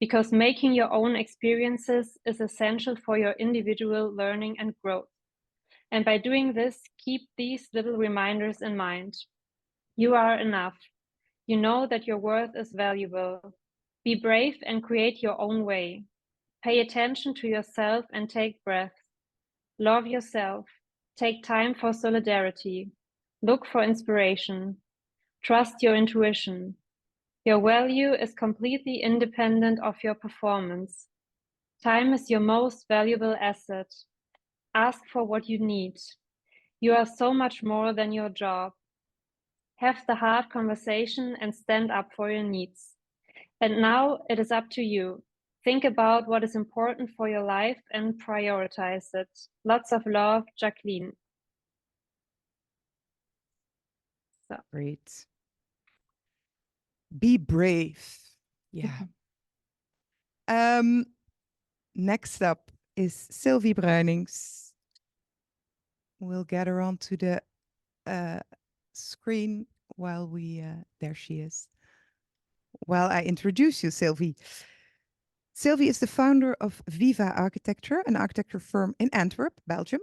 Because making your own experiences is essential for your individual learning and growth. And by doing this, keep these little reminders in mind. You are enough. You know that your worth is valuable. Be brave and create your own way. Pay attention to yourself and take breath. Love yourself. Take time for solidarity. Look for inspiration. Trust your intuition. Your value is completely independent of your performance. Time is your most valuable asset. Ask for what you need. You are so much more than your job. Have the hard conversation and stand up for your needs. And now it is up to you. Think about what is important for your life and prioritize it. Lots of love, Jacqueline." So. Great. Be brave. Yeah. Next up is Sylvie Bruyninckx. We'll get her onto the screen while we, there she is. While I introduce you, Sylvie. Sylvie is the founder of VIVA Architecture, an architecture firm in Antwerp, Belgium.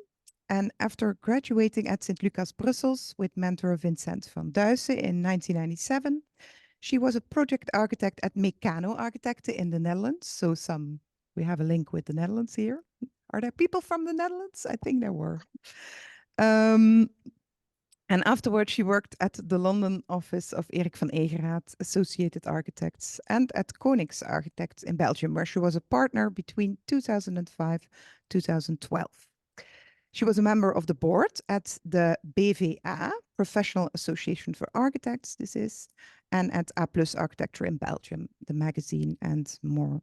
And after graduating at St. Lucas, Brussels with mentor Vincent van Duysen in 1997, she was a project architect at Meccano Architecten in the Netherlands. So we have a link with the Netherlands here. Are there people from the Netherlands? I think there were. And afterwards, she worked at the London office of Erik van Egeraat, Associated Architects, and at Kollektiv Architects in Belgium, where she was a partner between 2005-2012. She was a member of the board at the BVA, Professional Association for Architects, this is, and at A+ Architecture in Belgium, the magazine, and more.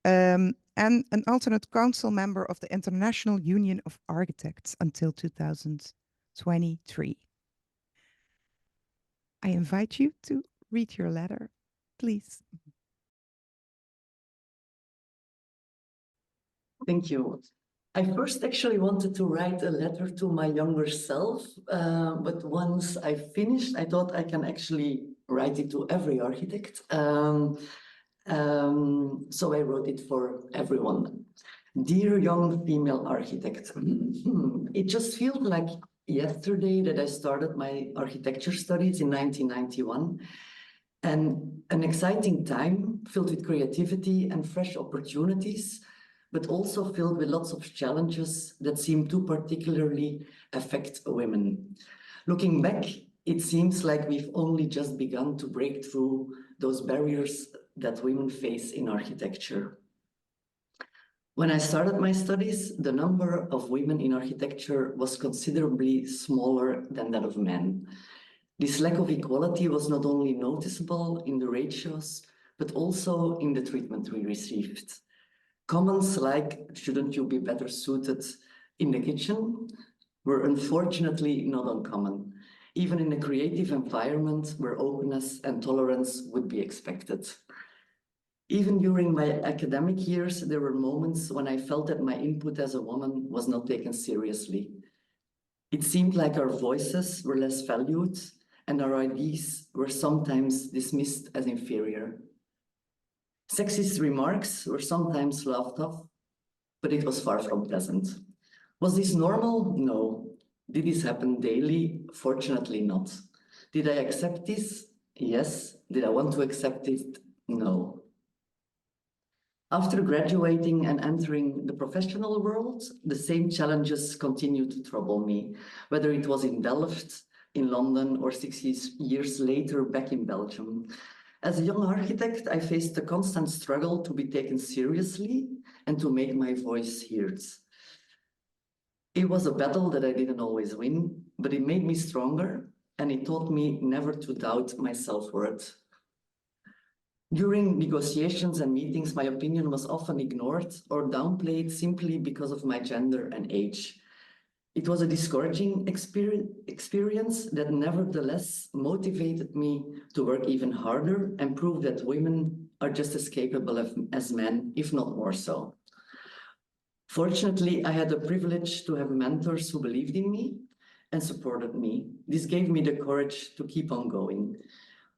And an alternate council member of the International Union of Architects until 2023. I invite you to read your letter, please. Thank you. I first actually wanted to write a letter to my younger self, but once I finished, I thought I can actually write it to every architect. So I wrote it for everyone. Dear young female architect, it just feels like yesterday that I started my architecture studies in 1991, and an exciting time filled with creativity and fresh opportunities, but also filled with lots of challenges that seem to particularly affect women. Looking back, it seems like we've only just begun to break through those barriers that women face in architecture. When I started my studies, the number of women in architecture was considerably smaller than that of men. This lack of equality was not only noticeable in the ratios, but also in the treatment we received. Comments like, shouldn't you be better suited in the kitchen, were unfortunately not uncommon, even in a creative environment where openness and tolerance would be expected. Even during my academic years, there were moments when I felt that my input as a woman was not taken seriously. It seemed like our voices were less valued and our ideas were sometimes dismissed as inferior. Sexist remarks were sometimes laughed off, but it was far from pleasant. Was this normal? No. Did this happen daily? Fortunately not. Did I accept this? Yes. Did I want to accept it? No. After graduating and entering the professional world, the same challenges continued to trouble me, whether it was in Delft, in London, or 6 years later back in Belgium. As a young architect, I faced a constant struggle to be taken seriously and to make my voice heard. It was a battle that I didn't always win, but it made me stronger and it taught me never to doubt my self-worth. During negotiations and meetings, my opinion was often ignored or downplayed simply because of my gender and age. It was a discouraging experience that nevertheless motivated me to work even harder and prove that women are just as capable as men, if not more so. Fortunately, I had the privilege to have mentors who believed in me and supported me. This gave me the courage to keep on going.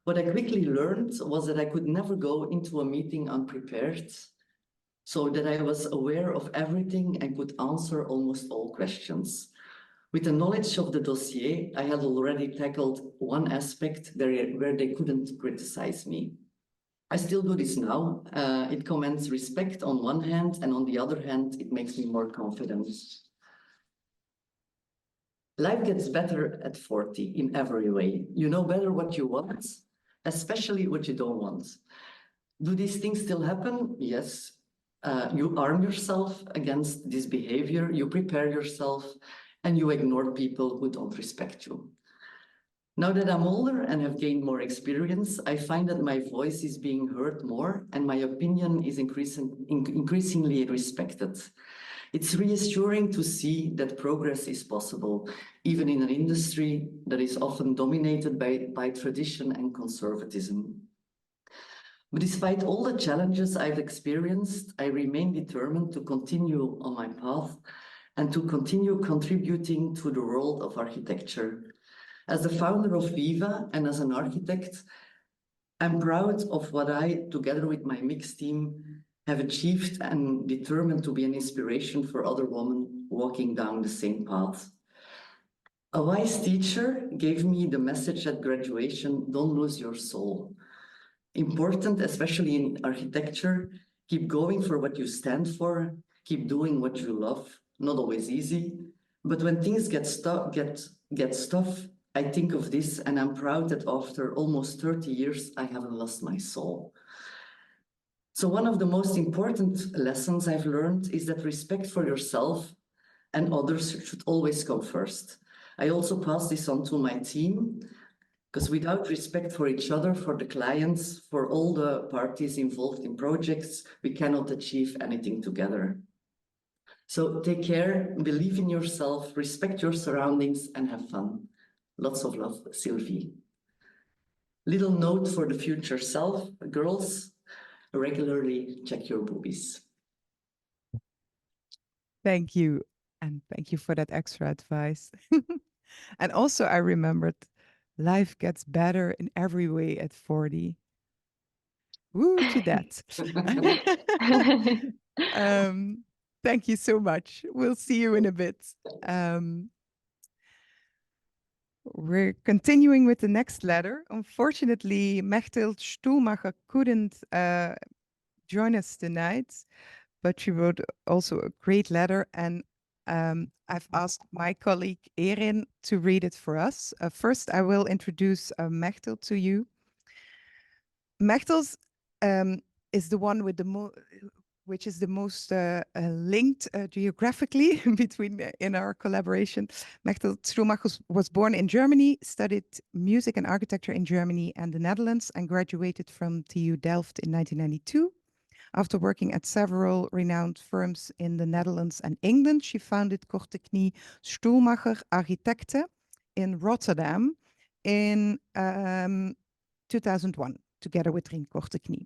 What I quickly learned was that I could never go into a meeting unprepared, so that I was aware of everything and could answer almost all questions. With the knowledge of the dossier, I had already tackled one aspect where they couldn't criticize me. I still do this now. It commands respect on one hand, and on the other hand, it makes me more confident. Life gets better at 40 in every way. You know better what you want, especially what you don't want. Do these things still happen? Yes. You arm yourself against this behavior, you prepare yourself, and you ignore people who don't respect you. Now that I'm older and have gained more experience, I find that my voice is being heard more and my opinion is increasingly respected. It's reassuring to see that progress is possible, even in an industry that is often dominated by tradition and conservatism. But despite all the challenges I've experienced, I remain determined to continue on my path and to continue contributing to the world of architecture. As the founder of VIVA and as an architect, I'm proud of what I, together with my mixed team, have achieved and determined to be an inspiration for other women walking down the same path. A wise teacher gave me the message at graduation, don't lose your soul. Important, especially in architecture, keep going for what you stand for, keep doing what you love, not always easy, but when things get tough, I think of this and I'm proud that after almost 30 years, I haven't lost my soul. So one of the most important lessons I've learned is that respect for yourself and others should always come first. I also pass this on to my team, because without respect for each other, for the clients, for all the parties involved in projects, we cannot achieve anything together. So take care, believe in yourself, respect your surroundings, and have fun. Lots of love, Sylvie. Little note for the future self, girls, regularly check your boobies. Thank you. And thank you for that extra advice. And also I remembered life gets better in every way at 40. Woo to that. Thank you so much. We'll see you in a bit. We're continuing with the next letter. Unfortunately, Mechthild Stoelmacher couldn't join us tonight, but she wrote also a great letter, and I've asked my colleague Erin to read it for us. First, I will introduce Mechthild to you. Mechthild is the one with which is the most linked geographically between in our collaboration. Mechtel Strohmach was born in Germany, studied music and architecture in Germany and the Netherlands, and graduated from TU Delft in 1992. After working at several renowned firms in the Netherlands and England, she founded Korte Knie Stoelmacher Architecten in Rotterdam in 2001, together with Rien Korte Knie.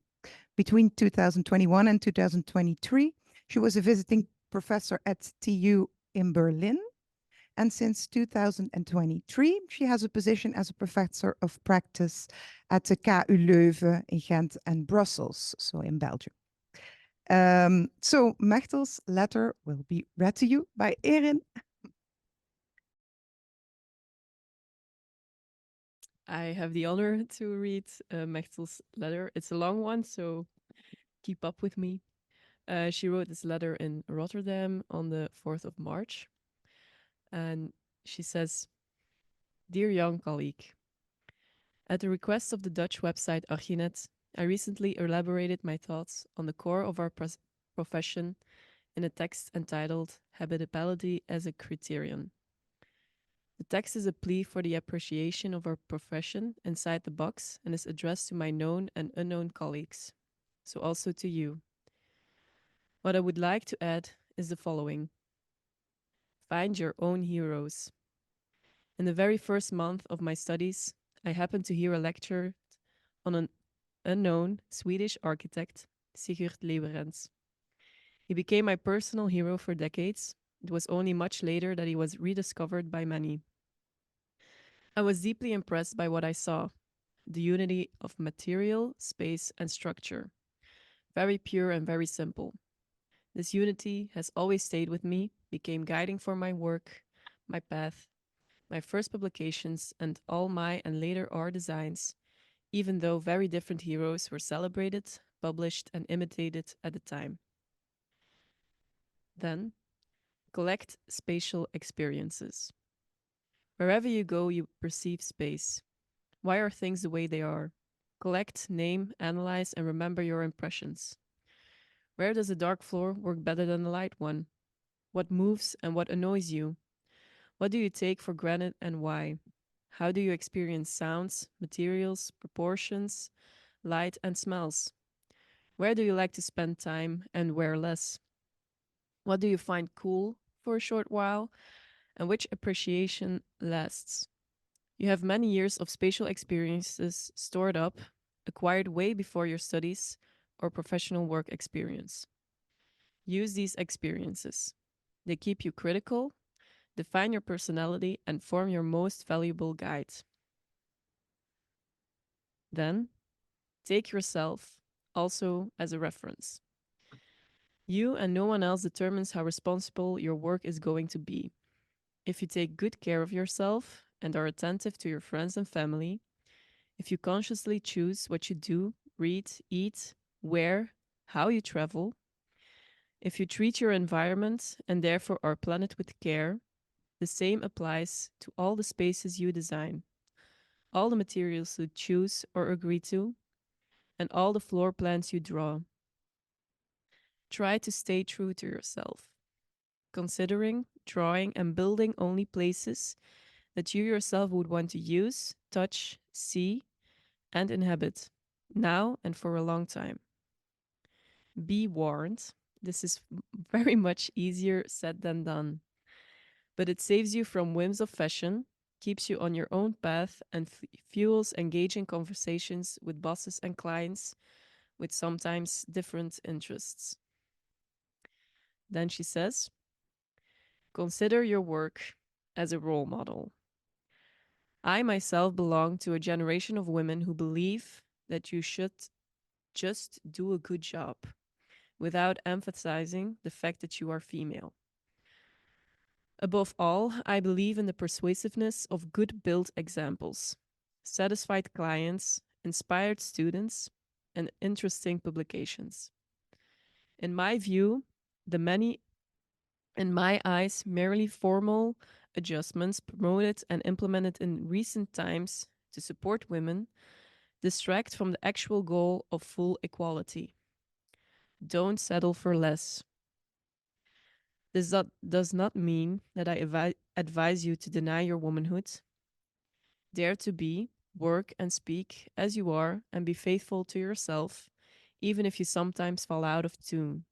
Between 2021 and 2023, she was a visiting professor at TU in Berlin. And since 2023, she has a position as a professor of practice at the KU Leuven in Ghent and Brussels, so in Belgium. So Mechtel's letter will be read to you by Erin. I have the honor to read Mechtel's letter. It's a long one, so keep up with me. She wrote this letter in Rotterdam on the 4th of March. And she says, "Dear young colleague, at the request of the Dutch website Architekt, I recently elaborated my thoughts on the core of our profession in a text entitled Habitability as a Criterion. The text is a plea for the appreciation of our profession inside the box and is addressed to my known and unknown colleagues, so also to you. What I would like to add is the following. Find your own heroes. In the very first month of my studies, I happened to hear a lecture on an unknown Swedish architect, Sigurd Lewerentz. He became my personal hero for decades. It was only much later that he was rediscovered by many. I was deeply impressed by what I saw, the unity of material, space, and structure. Very pure and very simple. This unity has always stayed with me, became guiding for my work, my path, my first publications, and all my and later our designs, even though very different heroes were celebrated, published, and imitated at the time. Then, collect spatial experiences. Wherever you go, you perceive space. Why are things the way they are? Collect, name, analyze, and remember your impressions. Where does a dark floor work better than a light one? What moves and what annoys you? What do you take for granted and why? How do you experience sounds, materials, proportions, light, and smells? Where do you like to spend time and where less? What do you find cool for a short while and which appreciation lasts? You have many years of spatial experiences stored up, acquired way before your studies or professional work experience. Use these experiences. They keep you critical, define your personality, and form your most valuable guide. Then, take yourself also as a reference. You and no one else determines how responsible your work is going to be. If you take good care of yourself and are attentive to your friends and family, if you consciously choose what you do, read, eat, wear, how you travel, if you treat your environment and therefore our planet with care, the same applies to all the spaces you design, all the materials you choose or agree to, and all the floor plans you draw. Try to stay true to yourself, considering, drawing, and building only places that you yourself would want to use, touch, see, and inhabit, now and for a long time. Be warned, this is very much easier said than done, but it saves you from whims of fashion, keeps you on your own path, and fuels engaging conversations with bosses and clients with sometimes different interests. Then she says, consider your work as a role model. I myself belong to a generation of women who believe that you should just do a good job without emphasizing the fact that you are female. Above all, I believe in the persuasiveness of good built examples, satisfied clients, inspired students, and interesting publications. In my view, the many, in my eyes, merely formal adjustments promoted and implemented in recent times to support women distract from the actual goal of full equality. Don't settle for less. This does not mean that I advise you to deny your womanhood. Dare to be, work, and speak as you are, and be faithful to yourself, even if you sometimes fall out of tune.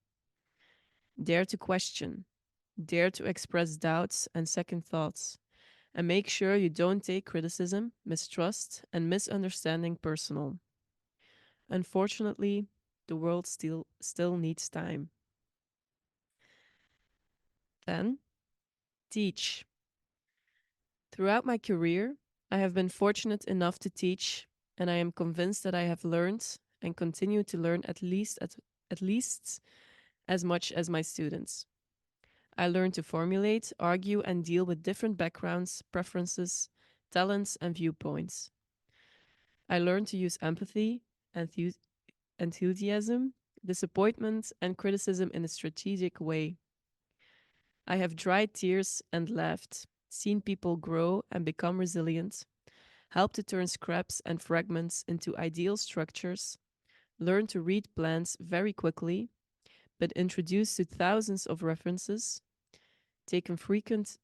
Dare to question. Dare to express doubts and second thoughts. And make sure you don't take criticism, mistrust, and misunderstanding personal. Unfortunately, the world still needs time. Then, teach. Throughout my career, I have been fortunate enough to teach, and I am convinced that I have learned and continue to learn at least as much as my students. I learned to formulate, argue, and deal with different backgrounds, preferences, talents, and viewpoints. I learned to use empathy, enthusiasm, disappointment, and criticism in a strategic way. I have dried tears and laughed, seen people grow and become resilient, helped to turn scraps and fragments into ideal structures, learned to read plans very quickly, but introduced to thousands of references, taken frequent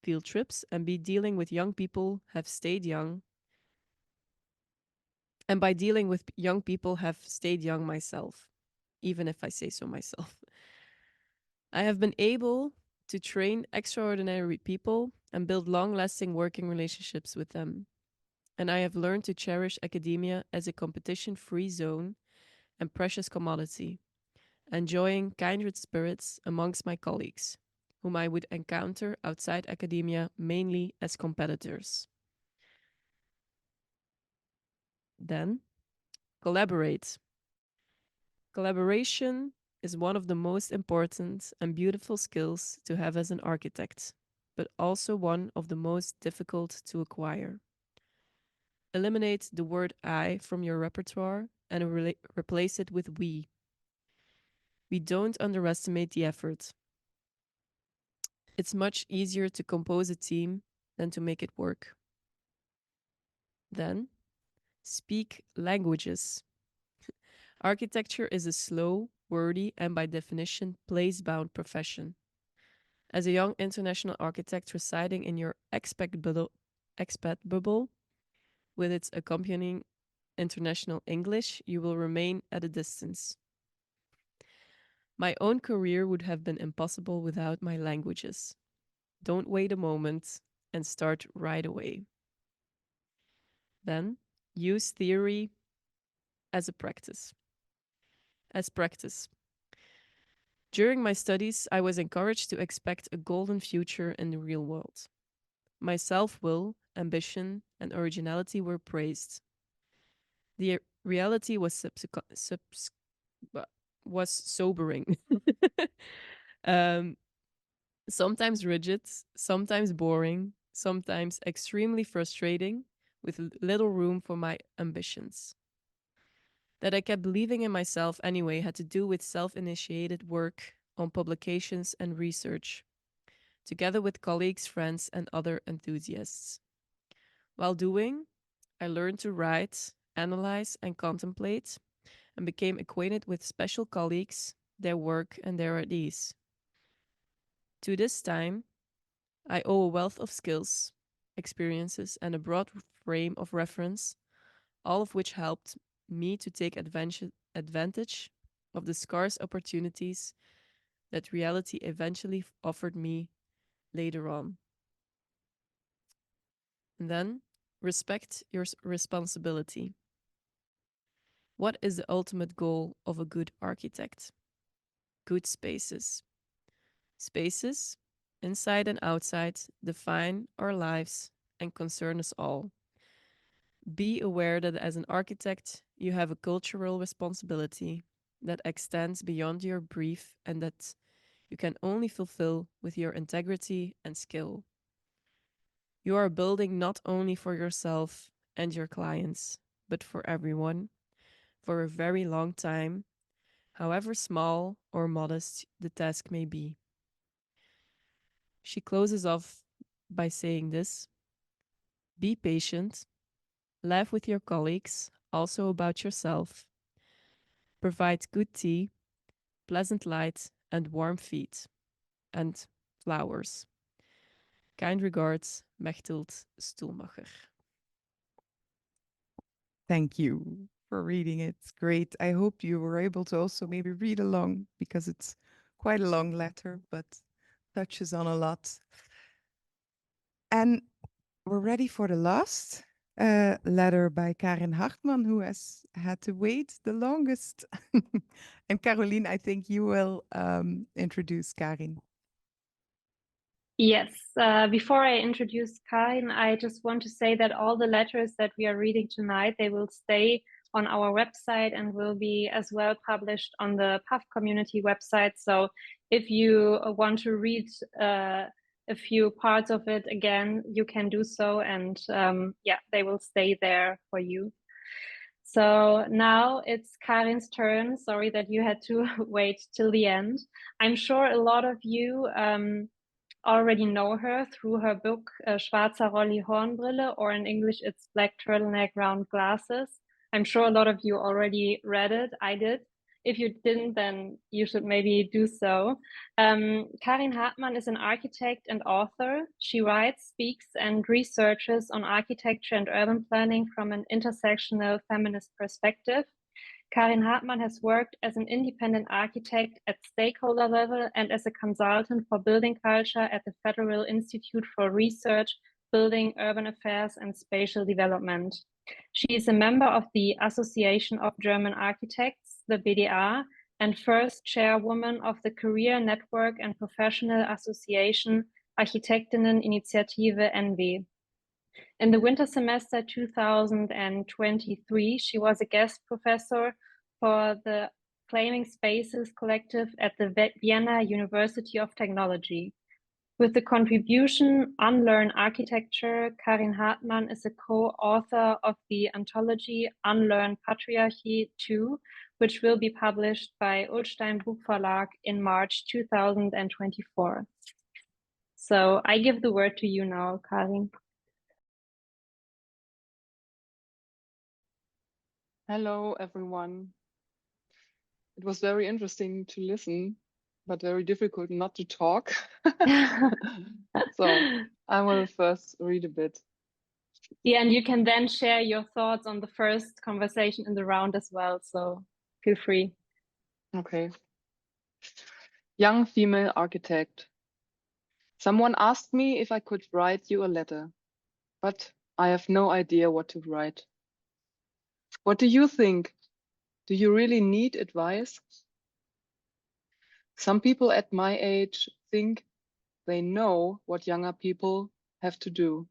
field trips, and be dealing with young people have stayed young. And by dealing with young people have stayed young myself, even if I say so myself. I have been able to train extraordinary people and build long-lasting working relationships with them. And I have learned to cherish academia as a competition-free zone and precious commodity, enjoying kindred spirits amongst my colleagues, whom I would encounter outside academia mainly as competitors. Then, collaborate. Collaboration is one of the most important and beautiful skills to have as an architect, but also one of the most difficult to acquire. Eliminate the word I from your repertoire and replace it with we. We don't underestimate the effort. It's much easier to compose a team than to make it work. Then, speak languages. Architecture is a slow, wordy, and by definition, place-bound profession. As a young international architect residing in your expat bubble, with its accompanying international English, you will remain at a distance. My own career would have been impossible without my languages. Don't wait a moment and start right away. Then, use theory as practice. During my studies, I was encouraged to expect a golden future in the real world. My self-will, ambition, and originality were praised. The reality was sobering. Sometimes rigid, sometimes boring, sometimes extremely frustrating, with little room for my ambitions. That I kept believing in myself anyway had to do with self-initiated work on publications and research, together with colleagues, friends, and other enthusiasts. While doing, I learned to write, analyze, and contemplate, and became acquainted with special colleagues, their work, and their ideas. To this time, I owe a wealth of skills, experiences, and a broad frame of reference, all of which helped me to take advantage of the scarce opportunities that reality eventually offered me later on. And then, respect your responsibility. What is the ultimate goal of a good architect? Good spaces. Spaces, inside and outside, define our lives and concern us all. Be aware that as an architect, you have a cultural responsibility that extends beyond your brief and that you can only fulfill with your integrity and skill. You are building not only for yourself and your clients, but for everyone, for a very long time, however small or modest the task may be. She closes off by saying this: be patient, laugh with your colleagues, also about yourself, provide good tea, pleasant light, and warm feet, and flowers. Kind regards, Mechthild Stoelmacher. Thank you for reading it. It's great. I hope you were able to also maybe read along because it's quite a long letter, but touches on a lot. And we're ready for the last letter by Karin Hartmann, who has had to wait the longest. And Caroline, I think you will introduce Karin. Yes, before I introduce Karin, I just want to say that all the letters that we are reading tonight, they will stay on our website and will be as well published on the PAF community website. So if you want to read a few parts of it again, you can do so, and yeah, they will stay there for you. So now it's Karin's turn. Sorry that you had to wait till the end. I'm sure a lot of you already know her through her book Schwarzer Rolli, Hornbrille, or in English it's Black Turtleneck, Round Glasses. I'm sure a lot of you already read it. I did. If you didn't, then you should maybe do so. Karin Hartmann is an architect and author. She writes, speaks, and researches on architecture and urban planning from an intersectional feminist perspective. Karin Hartmann has worked as an independent architect at stakeholder level and as a consultant for building culture at the Federal Institute for Research, Building, Urban Affairs and Spatial Development. She is a member of the Association of German Architects, the BDA, and first chairwoman of the Career Network and Professional Association Architektinnen-Initiative NW. In the winter semester 2023, she was a guest professor for the Claiming Spaces collective at the Vienna University of Technology. With the contribution Unlearn Architecture, Karin Hartmann is a co-author of the anthology Unlearn Patriarchy 2, which will be published by Ullstein Buchverlag in March 2024. So I give the word to you now, Karin. Hello, everyone. It was very interesting to listen, but very difficult not to talk. So I will first read a bit. Yeah, and you can then share your thoughts on the first conversation in the round as well. So feel free. Okay. Young female architect. Someone asked me if I could write you a letter, but I have no idea what to write. What do you think? Do you really need advice? Some people at my age think they know what younger people have to do.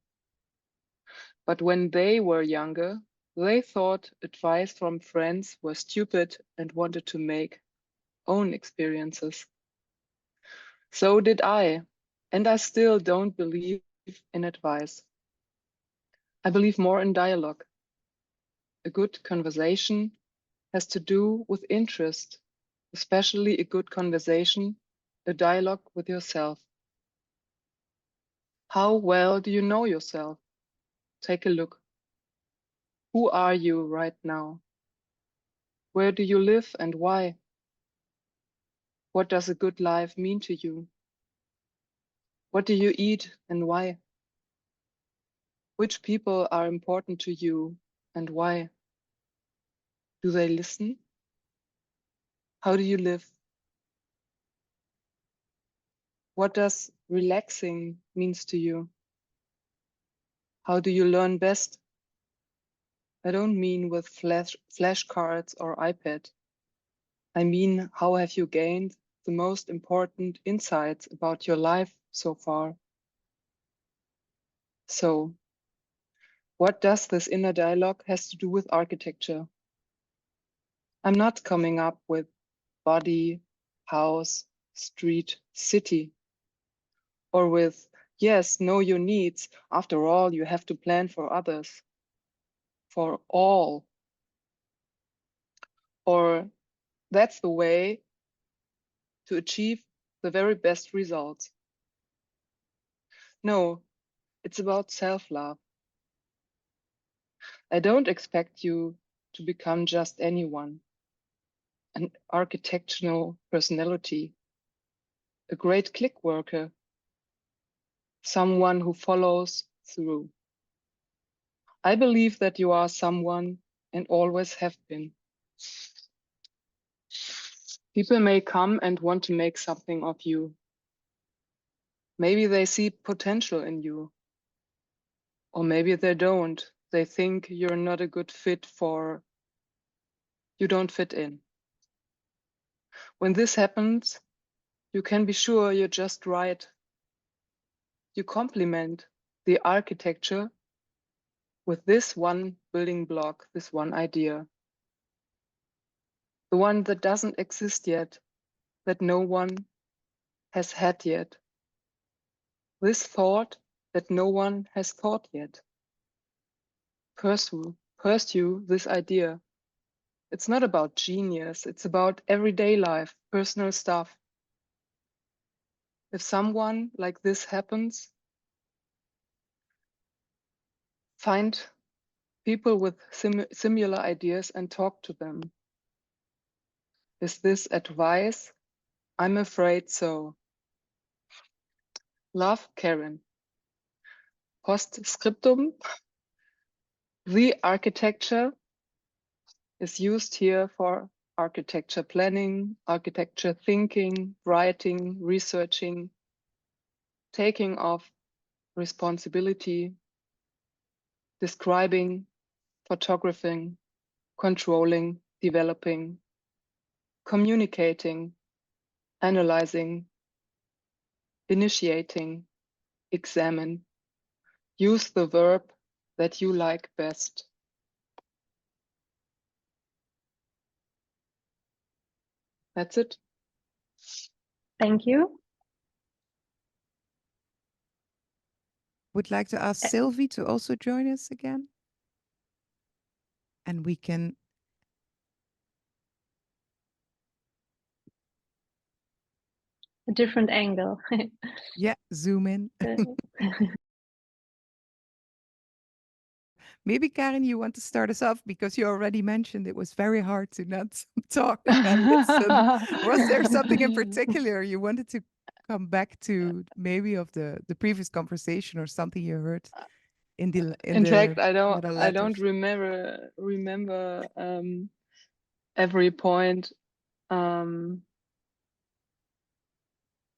But when they were younger, they thought advice from friends was stupid and wanted to make own experiences. So did I, and I still don't believe in advice. I believe more in dialogue. A good conversation has to do with interest, especially a good conversation, a dialogue with yourself. How well do you know yourself? Take a look. Who are you right now? Where do you live and why? What does a good life mean to you? What do you eat and why? Which people are important to you and why? Do they listen? How do you live? What does relaxing means to you? How do you learn best? I don't mean with flashcards or iPad. I mean, how have you gained the most important insights about your life so far? So, what does this inner dialogue has to do with architecture? I'm not coming up with body, house, street, city, or with, yes, know your needs. After all, you have to plan for others, for all. Or that's the way to achieve the very best results. No, it's about self-love. I don't expect you to become just anyone. an architectural personality, a great click worker, someone who follows through. I believe that you are someone and always have been. People may come and want to make something of you. Maybe they see potential in you. Or maybe they don't. They think you're not a good fit you don't fit in. When this happens, you can be sure you're just right. You complement the architecture with this one building block, this one idea. The one that doesn't exist yet, that no one has had yet. This thought that no one has thought yet. Pursue this idea. It's not about genius, it's about everyday life, personal stuff. If someone like this happens, find people with similar ideas and talk to them. Is this advice? I'm afraid so. Love, Karin. Postscriptum. The architecture is used here for architecture planning, architecture thinking, writing, researching, taking of responsibility, describing, photographing, controlling, developing, communicating, analyzing, initiating, examine. Use the verb that you like best. That's it. Thank you. Would like to ask Sylvie to also join us again. And we can A different angle. zoom in. Maybe Karin, you want to start us off because you already mentioned it was very hard to not talk and listen. Was there something in particular you wanted to come back to, maybe of the previous conversation or something you heard in fact, I don't letters? remember every point.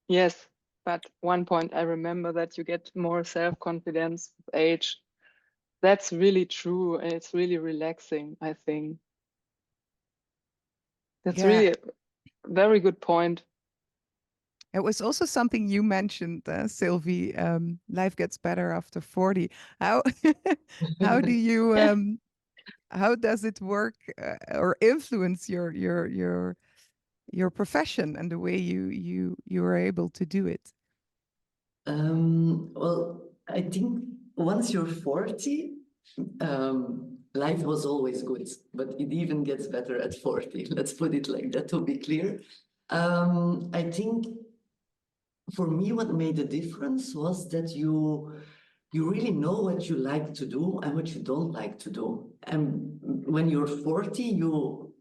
Yes, but one point I remember, that you get more self-confidence with age. That's really true, and it's really relaxing, I think. That's really a very good point. It was also something you mentioned, Sylvie. Life gets better after 40. How how do you how does it work or influence your profession and the way you are able to do it? Well, I think once you're 40, life was always good, but it even gets better at 40. Let's put it like that to be clear. I think for me, what made a difference was that you really know what you like to do and what you don't like to do. And when you're 40,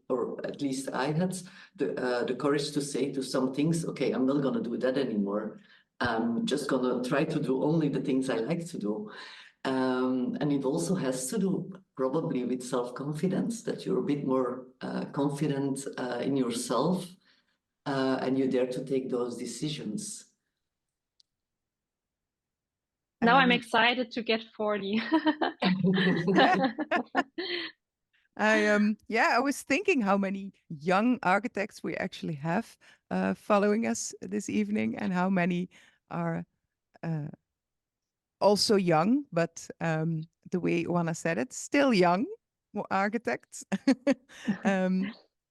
or at least I had the courage to say to some things, okay, I'm not gonna do that anymore. I'm just gonna try to do only the things I like to do. And it also has to do probably with self-confidence, that you're a bit more confident in yourself, and you dare to take those decisions. Now I'm excited to get 40. I was thinking how many young architects we actually have following us this evening, and how many are also young, but the way Oana said it, still young architects.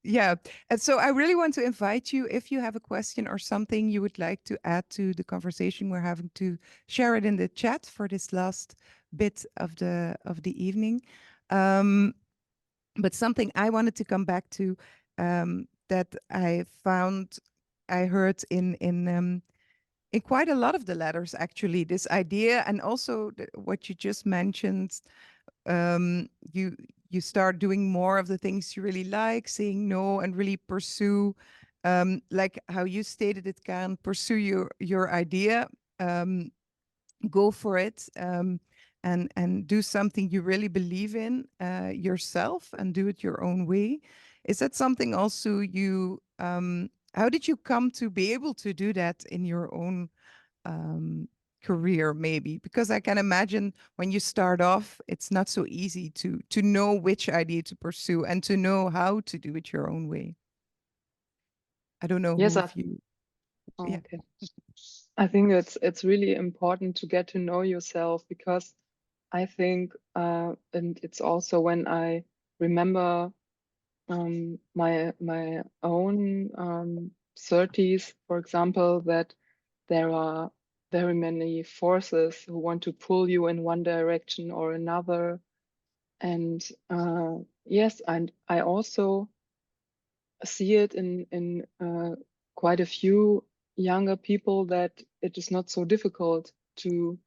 Yeah, and so I really want to invite you, if you have a question or something you would like to add to the conversation we're having, to share it in the chat for this last bit of the evening. But something I wanted to come back to, that I heard in quite a lot of the letters, actually, this idea, and also what you just mentioned. you start doing more of the things you really like, saying no, and really pursue, like how you stated it, Karin, pursue your idea, go for it, and do something you really believe in yourself, and do it your own way. Is that something also you? How did you come to be able to do that in your own career, maybe? Because I can imagine when you start off, it's not so easy to know which idea to pursue and to know how to do it your own way. I don't know Yes, who of you. Oh, Yeah. okay. I think it's really important to get to know yourself, because I think, and it's also when I remember my own 30s, for example, that there are very many forces who want to pull you in one direction or another. And yes, and I also see it in quite a few younger people, that it is not so difficult to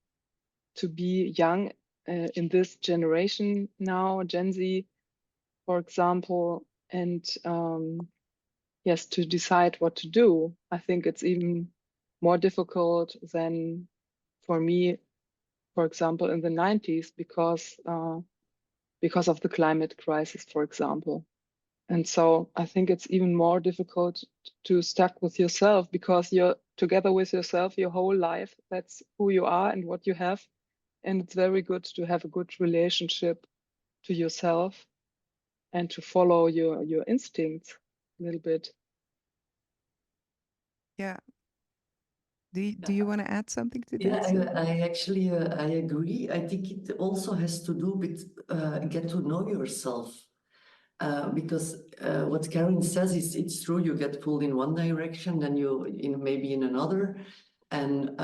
be young in this generation now, Gen Z, for example, and yes, to decide what to do. I think it's even more difficult than for me, for example, in the 90s, because of the climate crisis, for example. And so I think it's even more difficult to stuck with yourself, because you're together with yourself your whole life. That's who you are and what you have. And it's very good to have a good relationship to yourself and to follow your instincts a little bit. Yeah. Do you want to add something to that? Yeah, I actually I agree. I think it also has to do with get to know yourself. Because what Karin says is it's true, you get pulled in one direction, then you maybe in another. And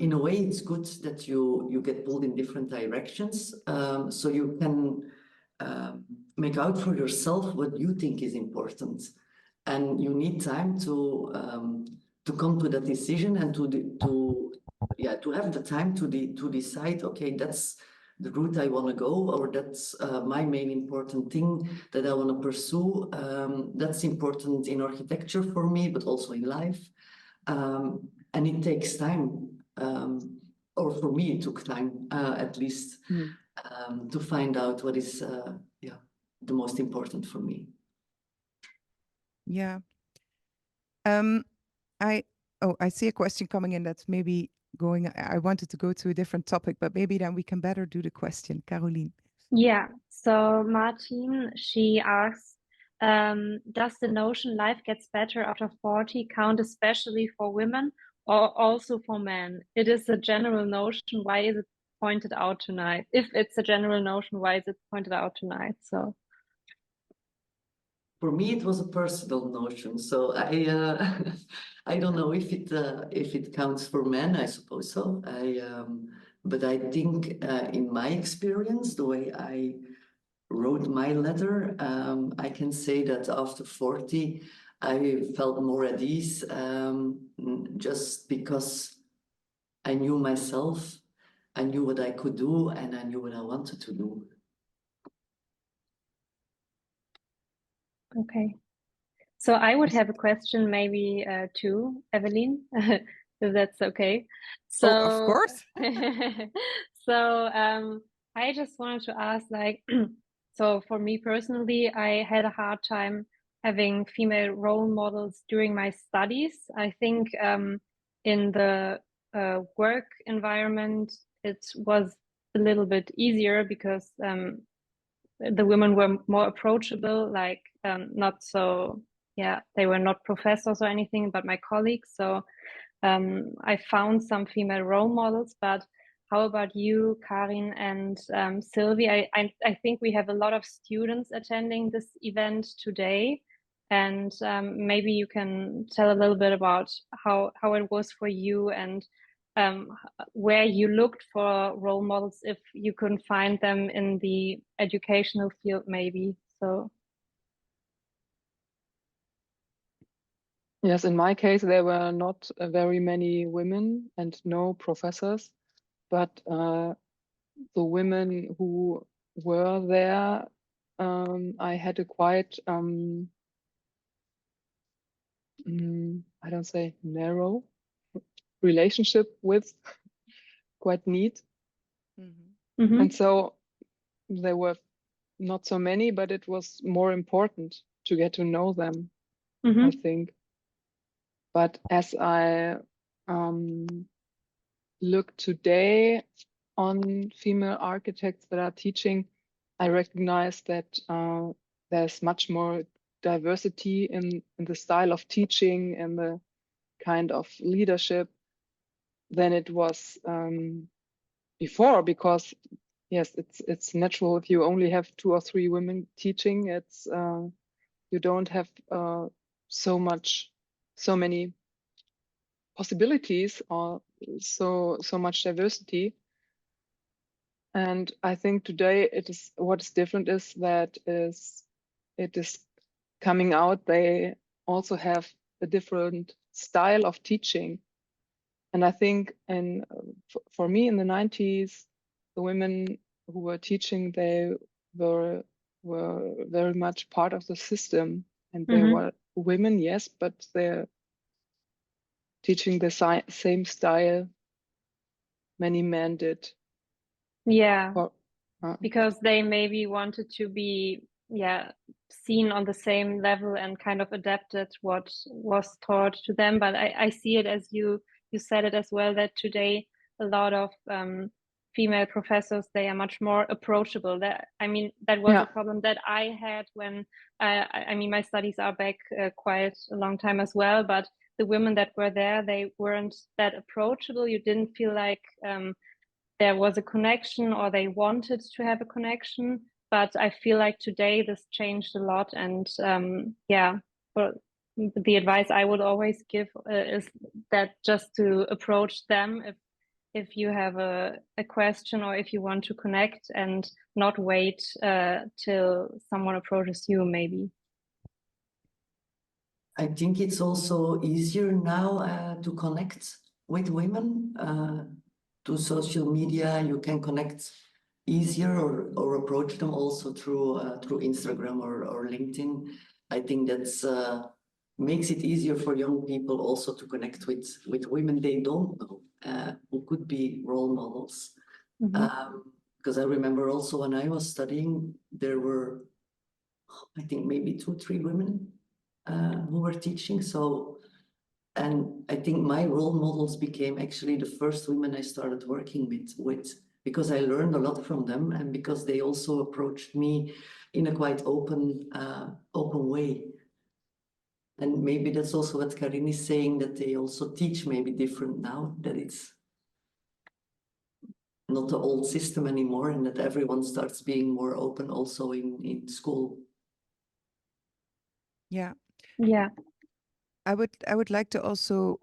in a way, it's good that you get pulled in different directions, so you can make out for yourself what you think is important. And you need time to come to that decision, and to have the time to decide, okay, that's the route I want to go, or that's my main important thing that I want to pursue. That's important in architecture for me, but also in life. And it takes time, or for me, it took time, at least, to find out what is the most important for me. Yeah. I see a question coming in that's maybe going. I wanted to go to a different topic, but maybe then we can better do the question. Caroline. Yeah, so Martin, she asks, does the notion life gets better after 40 count especially for women or also for men? It is a general notion. Why is it pointed out tonight? If it's a general notion, why is it pointed out tonight? So for me, it was a personal notion. So I I don't know if it counts for men. I suppose so. But I think in my experience, the way I wrote my letter, I can say that after 40, I felt more at ease, just because I knew myself, I knew what I could do, and I knew what I wanted to do. okay. So I would have a question maybe to Evelyn, if that's okay. So of course. so I just wanted to ask, like, so for me personally, I had a hard time having female role models during my studies. I think in the work environment, it was a little bit easier because the women were more approachable, like not so, yeah, they were not professors or anything, but my colleagues. So I found some female role models, but how about you, Karin and Sylvie? I think we have a lot of students attending this event today, and maybe you can tell a little bit about how it was for you, and where you looked for role models if you couldn't find them in the educational field, maybe. So Yes, in my case, there were not very many women and no professors, but the women who were there I had a quite, I don't say narrow relationship with, quite neat. Mhm. And so there were not so many, but it was more important to get to know them, I Mhm. think. But as I look today on female architects that are teaching, I recognize that there's much more diversity in the style of teaching and the kind of leadership than it was before, because yes, it's natural if you only have 2 or 3 women teaching. It's you don't have so many possibilities or so much diversity. And I think today what is different is that it is coming out. They also have a different style of teaching. And I think, for me in the 90s, the women who were teaching, they were very much part of the system, and they were women, yes, but they're teaching the same style many men did. Yeah, Or, because they maybe wanted to be, seen on the same level and kind of adapted what was taught to them. But I see it as you said it as well, that today a lot of female professors, they are much more approachable. That was Yeah. a problem that I had when my studies are back quite a long time as well, but the women that were there, they weren't that approachable. You didn't feel like there was a connection or they wanted to have a connection. But I feel like today this changed a lot. And but the advice I would always give is that just to approach them if you have a question or if you want to connect, and not wait till someone approaches you, maybe. I think it's also easier now to connect with women. To social media, you can connect easier or approach them also through Instagram or LinkedIn. I think that's makes it easier for young people also to connect with women they don't know, who could be role models. Because I remember also when I was studying, there were, I think, maybe 2-3 women who were teaching. So, and I think my role models became actually the first women I started working with because I learned a lot from them, and because they also approached me in a quite open way. And maybe that's also what Karin is saying, that they also teach maybe different now, that it's not the old system anymore, and that everyone starts being more open also in school. Yeah. Yeah. I would like to also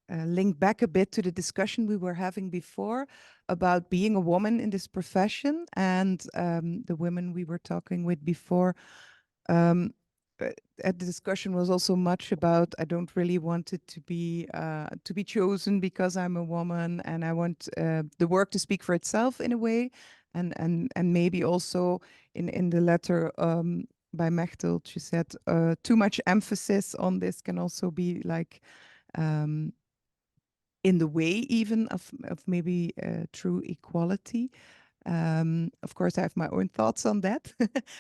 link back a bit to the discussion we were having before about being a woman in this profession, and the women we were talking with before. The discussion was also much about, I don't really want it to be chosen because I'm a woman, and I want the work to speak for itself in a way, and maybe also in the letter by Mechthild, she said too much emphasis on this can also be like in the way even of maybe true equality. Of course, I have my own thoughts on that.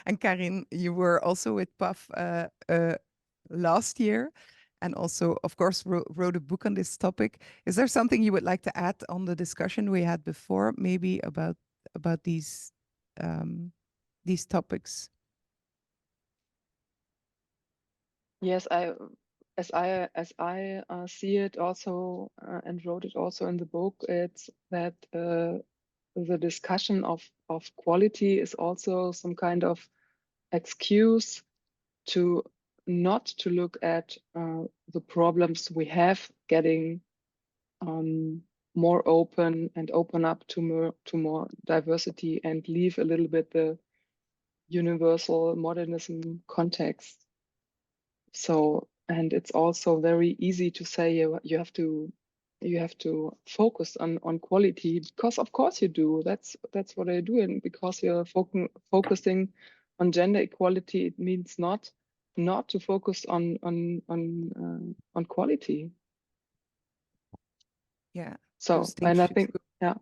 And Karin, you were also with PAF last year, and also, of course, wrote a book on this topic. Is there something you would like to add on the discussion we had before, maybe about these topics? Yes, as I see it also, and wrote it also in the book, it's that the discussion of quality is also some kind of excuse to not to look at the problems we have getting more open and open up to more diversity, and leave a little bit the universal modernism context. So, and it's also very easy to say you have to you have to focus on quality, because of course you do. That's what I do, and because you're focusing on gender equality, it means not to focus on quality. Yeah. So, and I think, yeah.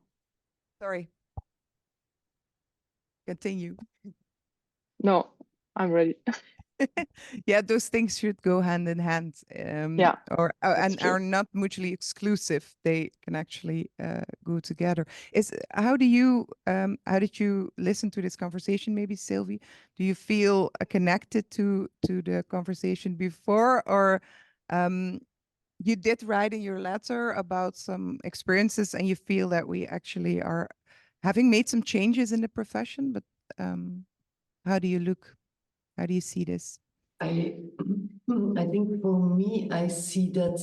Sorry. Continue. No, I'm ready. Yeah, those things should go hand in hand. Yeah, or and true. are not mutually exclusive. They can actually go together. How did you listen to this conversation? Maybe Sylvie, do you feel connected to the conversation before, or you did write in your letter about some experiences, and you feel that we actually are having made some changes in the profession? But how do you look? How do you see this? I think for me, I see that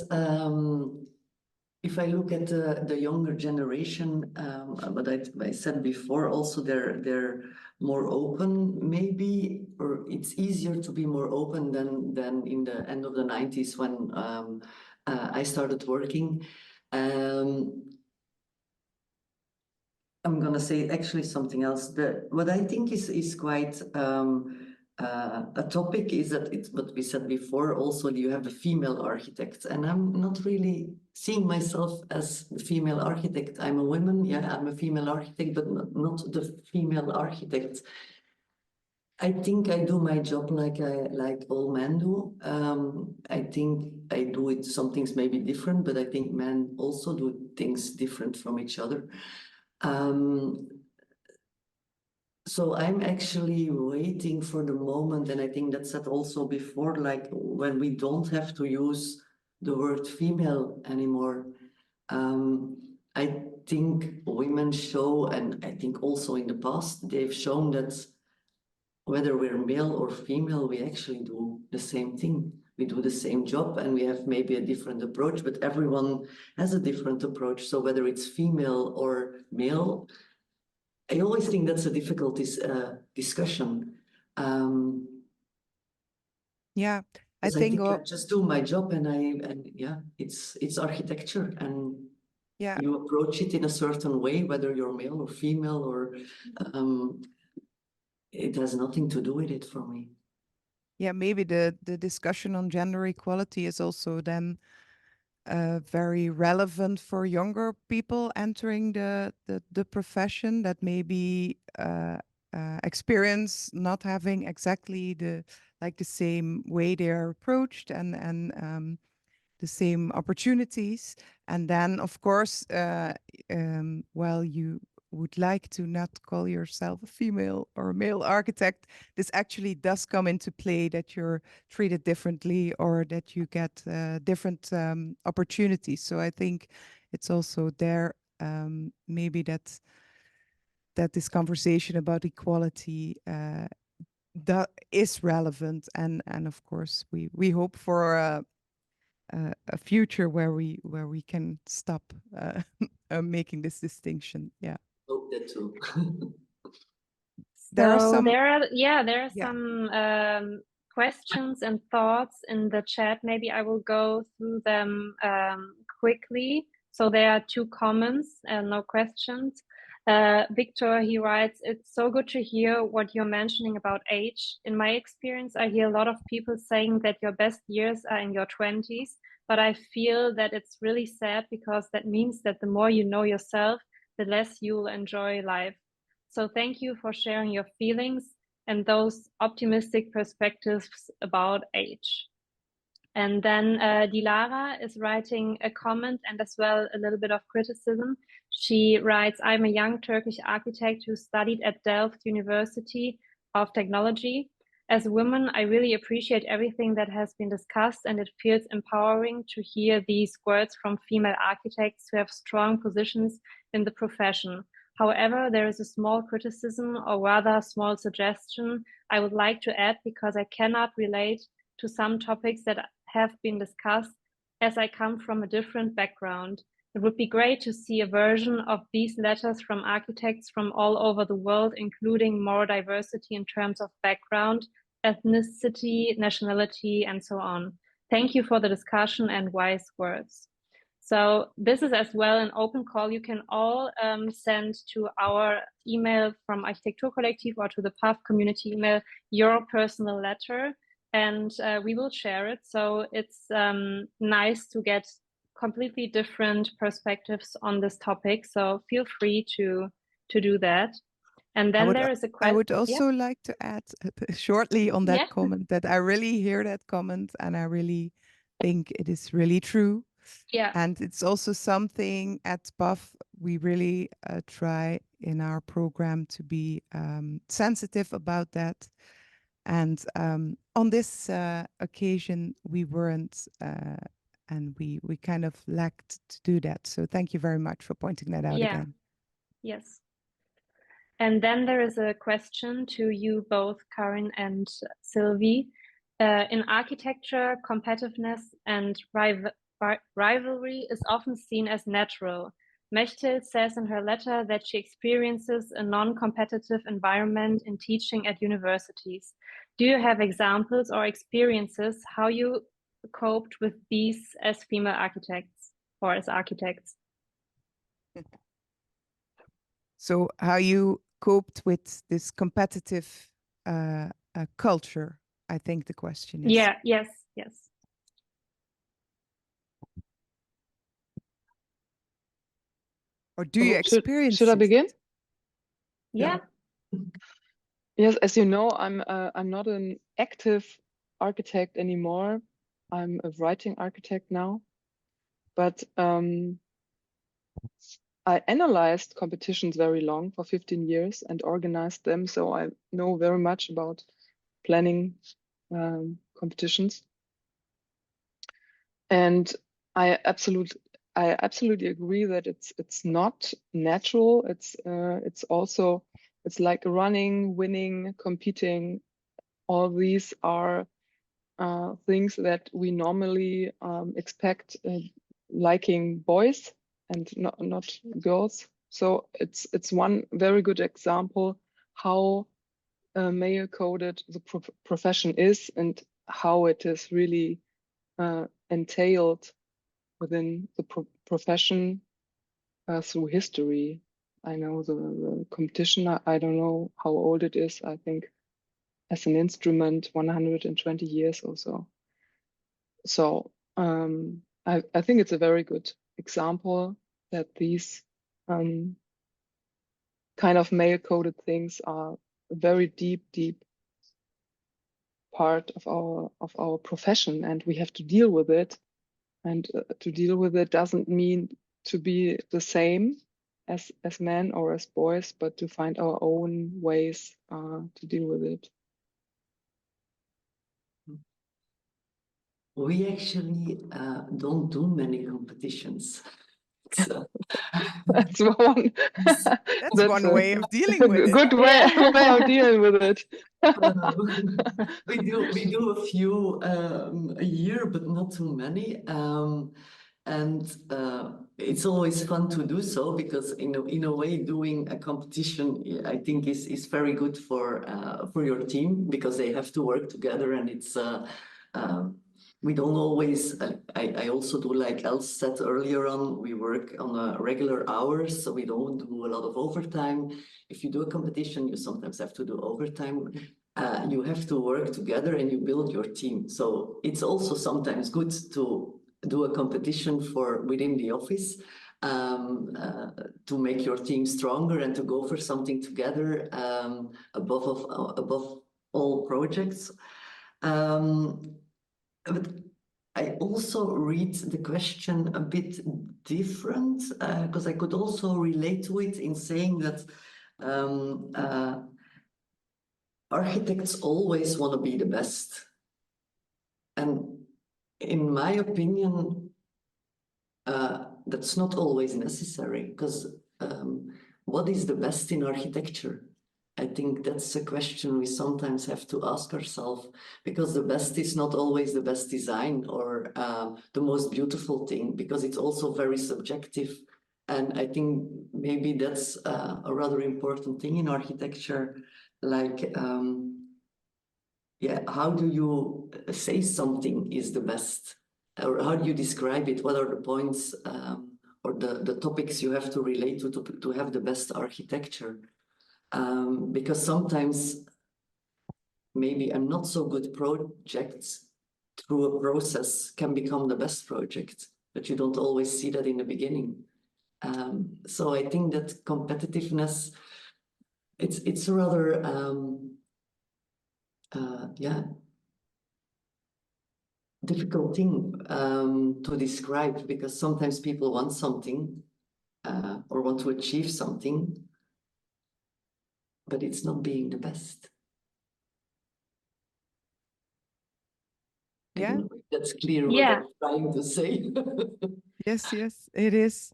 if I look at the younger generation, but I said before also they're more open maybe, or it's easier to be more open than in the end of the 90s when I started working. I'm gonna say actually something else. What I think is quite a topic is that it's what we said before. Also, you have the female architect, and I'm not really seeing myself as the female architect. I'm a woman, yeah, I'm a female architect, but not the female architect. I think I do my job like all men do. I think I do it. Some things may be different, but I think men also do things different from each other. So I'm actually waiting for the moment, and I think that's said also before, like when we don't have to use the word female anymore. I think women show, and I think also in the past, they've shown that whether we're male or female, we actually do the same thing. We do the same job, and we have maybe a different approach, but everyone has a different approach. So whether it's female or male, I always think that's a difficult discussion. Yeah, I think think I just do my job, and yeah, it's architecture, and yeah, you approach it in a certain way, whether you're male or female, or it has nothing to do with it for me. Yeah, maybe the discussion on gender equality is also then very relevant for younger people entering the profession that maybe experience not having exactly the same way they are approached and the same opportunities. And then, of course, while you would like to not call yourself a female or a male architect, this actually does come into play, that you're treated differently or that you get different opportunities. So I think it's also there, maybe that this conversation about equality that is relevant, and of course we hope for a future where we can stop making this distinction. Yeah. Hope that too. There are some questions and thoughts in the chat. Maybe I will go through them quickly. So there are 2 comments and no questions. Victor, he writes, "It's so good to hear what you're mentioning about age. In my experience, I hear a lot of people saying that your best years are in your 20s, but I feel that it's really sad because that means that the more you know yourself, the less you'll enjoy life. So thank you for sharing your feelings and those optimistic perspectives about age." And then Dilara is writing a comment and as well a little bit of criticism. She writes, "I'm a young Turkish architect who studied at Delft University of Technology. As a woman, I really appreciate everything that has been discussed, and it feels empowering to hear these words from female architects who have strong positions in the profession. However, there is a small criticism, or rather small suggestion, I would like to add, because I cannot relate to some topics that have been discussed, as I come from a different background. It would be great to see a version of these letters from architects from all over the world, including more diversity in terms of background, ethnicity, nationality, and so on. Thank you for the discussion and wise words." So this is as well an open call. You can all send to our email from Architektur kollektiv or to the PAF community email your personal letter, and we will share it. So it's nice to get completely different perspectives on this topic. So feel free to do that. And then there is a question. I would also like to add shortly on that comment that I really hear that comment and I really think it is really true. Yeah. And it's also something at PAF we really try in our program to be sensitive about that. And on this occasion, we weren't, and we kind of lacked to do that. So thank you very much for pointing that out again. Yes. And then there is a question to you both, Karin and Sylvie. In architecture, competitiveness and rivalry is often seen as natural. Mechtel says in her letter that she experiences a non-competitive environment in teaching at universities. Do you have examples or experiences how you coped with these as female architects or as architects? So how you coped with this competitive culture, I think the question is. Yeah, yes. Or do you experience Should I begin? Yeah. Yes, as you know, I'm not an active architect anymore. I'm a writing architect now. But I analyzed competitions very long for 15 years and organized them. So I know very much about planning competitions. And I absolutely agree that it's not natural. It's also, it's like running, winning, competing. All these are things that we normally expect liking boys and not girls. So it's one very good example how male coded the profession is and how it is really entailed within the profession through history. I know the competition, I don't know how old it is, I think as an instrument 120 years or so. So I think it's a very good example that these kind of male-coded things are a very deep part of our profession, and we have to deal with it. And to deal with it doesn't mean to be the same as men or as boys, but to find our own ways to deal with it. We actually don't do many competitions. So that's one. That's one way of dealing with it. Good way of dealing with it. we do a few a year, but not too many. And it's always fun to do so because in a way doing a competition I think is very good for your team because they have to work together and it's we don't always, I also do like Els said earlier on, we work on regular hours, so we don't do a lot of overtime. If you do a competition, you sometimes have to do overtime. You have to work together and you build your team. So it's also sometimes good to do a competition for within the office to make your team stronger and to go for something together above all projects. But I also read the question a bit different because I could also relate to it in saying that architects always want to be the best. And in my opinion, that's not always necessary because what is the best in architecture? I think that's a question we sometimes have to ask ourselves because the best is not always the best design or the most beautiful thing because it's also very subjective. And I think maybe that's a rather important thing in architecture. Like, yeah, how do you say something is the best? or how do you describe it? What are the points or the topics you have to relate to have the best architecture? Because sometimes maybe a not so good project through a process can become the best project, but you don't always see that in the beginning. So I think that competitiveness, it's rather, yeah, difficult thing to describe, because sometimes people want something or want to achieve something, but it's not being the best. I don't know if that's clear what I'm trying to say. Yes, yes, it is.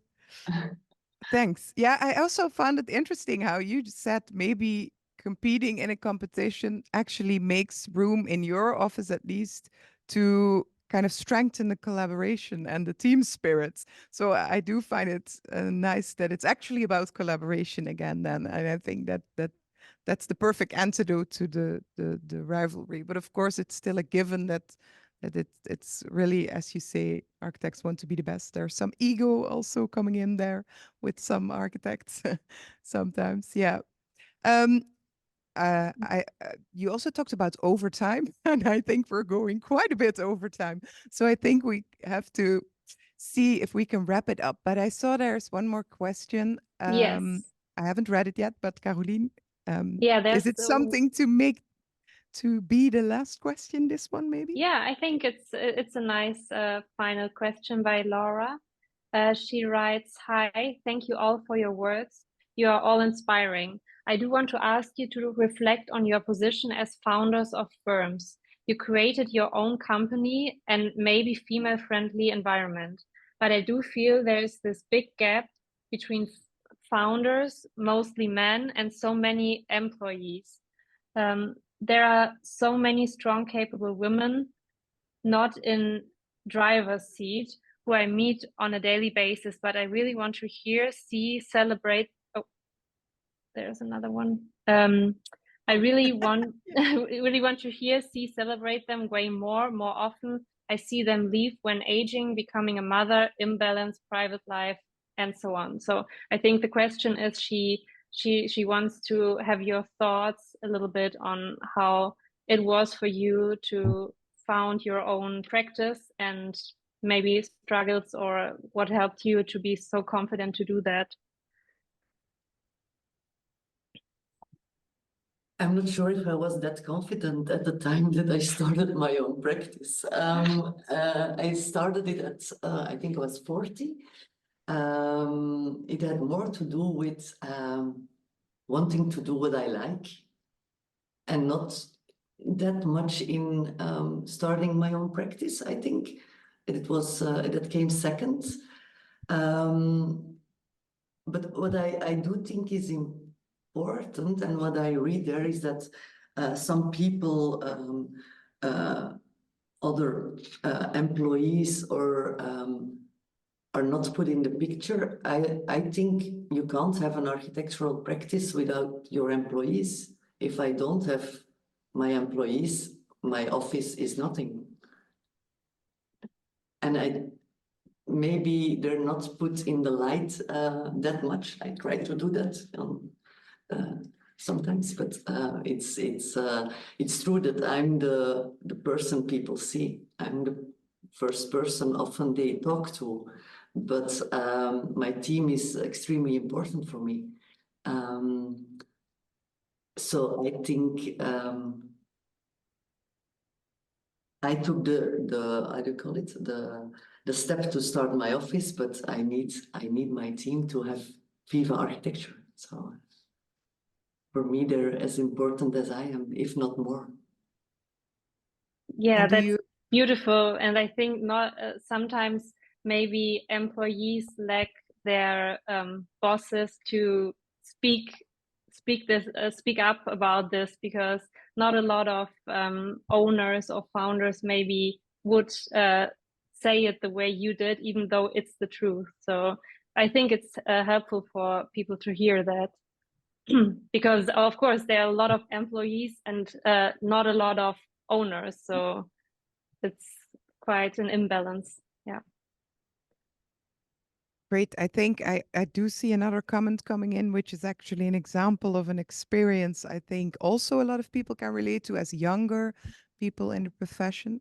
Thanks. Yeah, I also found it interesting how you said maybe competing in a competition actually makes room in your office, at least, to kind of strengthen the collaboration and the team spirits. So I do find it nice that it's actually about collaboration again then. And I think that's the perfect antidote to the rivalry. But of course, it's still a given that it's really, as you say, architects want to be the best. There's some ego also coming in there with some architects sometimes. Yeah. You also talked about overtime, and I think we're going quite a bit overtime. So I think we have to see if we can wrap it up. But I saw there's one more question. Yes. I haven't read it yet, but Caroline, there's is it something to be the last question, this one maybe? Yeah, I think it's a nice final question by Laura. She writes, "Hi, thank you all for your words. You are all inspiring. I do want to ask you to reflect on your position as founders of firms. You created your own company and maybe female-friendly environment, but I do feel there is this big gap between founders, mostly men, and so many employees. There are so many strong, capable women not in driver's seat who I meet on a daily basis, but I really want to hear, see, celebrate. Oh, there's another one. I really want, really want to hear, see, celebrate them way more often. I see them leave when aging, becoming a mother, imbalance, private life, and so on. So I think the question is she wants to have your thoughts a little bit on how it was for you to found your own practice and maybe struggles or what helped you to be so confident to do that. I'm not sure if I was that confident at the time that I started my own practice. I started it at, I think I was 40. It had more to do with wanting to do what I like and not that much in starting my own practice. I think it was, that came second. But what I do think is important, and what I read there is that some people, other employees or are not put in the picture. I think you can't have an architectural practice without your employees. If I don't have my employees, my office is nothing. And maybe they're not put in the light that much. I try to do that sometimes, but it's true that I'm the person people see. I'm the first person often they talk to, but my team is extremely important for me. So I think I took the how do you call it, the step to start my office, but I need my team to have VIVA architecture. So for me, they're as important as I am, if not more. Yeah, that's beautiful. And I think not sometimes maybe employees lack their bosses to speak up about this, because not a lot of owners or founders maybe would say it the way you did, even though it's the truth. So I think it's helpful for people to hear that. Because of course there are a lot of employees and not a lot of owners, so it's quite an imbalance. Yeah. Great. I think I do see another comment coming in, which is actually an example of an experience I think also a lot of people can relate to as younger people in the profession.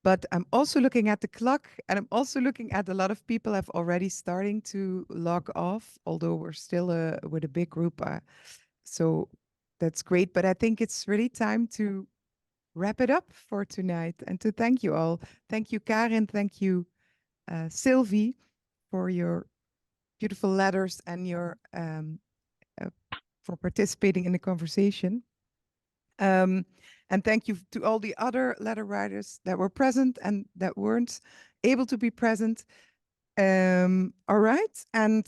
But I'm also looking at the clock, and I'm also looking at a lot of people have already starting to log off, although we're still with a big group. So that's great. But I think it's really time to wrap it up for tonight and to thank you all. Thank you, Karin. Thank you, Sylvie, for your beautiful letters and your for participating in the conversation. And thank you to all the other letter writers that were present and that weren't able to be present. All right, and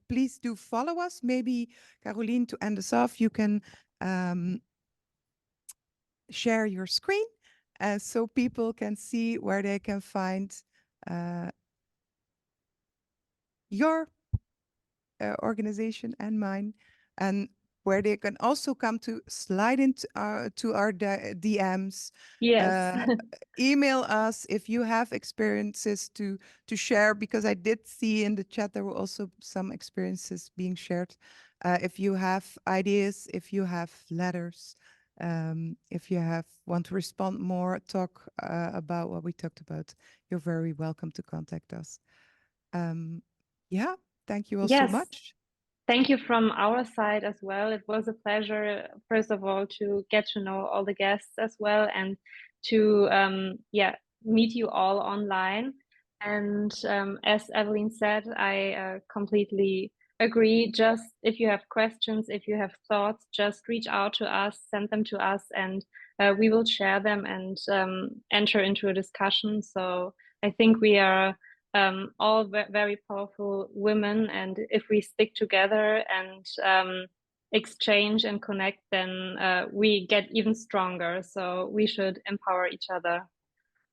please do follow us. Maybe, Caroline, to end us off, you can share your screen so people can see where they can find your organization and mine, and where they can also come to slide into to our DMs. Yes. Email us if you have experiences to share, because I did see in the chat there were also some experiences being shared. If you have ideas, if you have letters, if you want to respond more, talk about what we talked about, you're very welcome to contact us. Yeah, thank you all so much. Thank you from our side as well. It was a pleasure, first of all, to get to know all the guests as well, and to meet you all online. And as Evelyn said, I completely agree. Just if you have questions, if you have thoughts, just reach out to us, send them to us, and we will share them and enter into a discussion. So I think we are all very powerful women, and if we stick together and exchange and connect, then we get even stronger. So we should empower each other.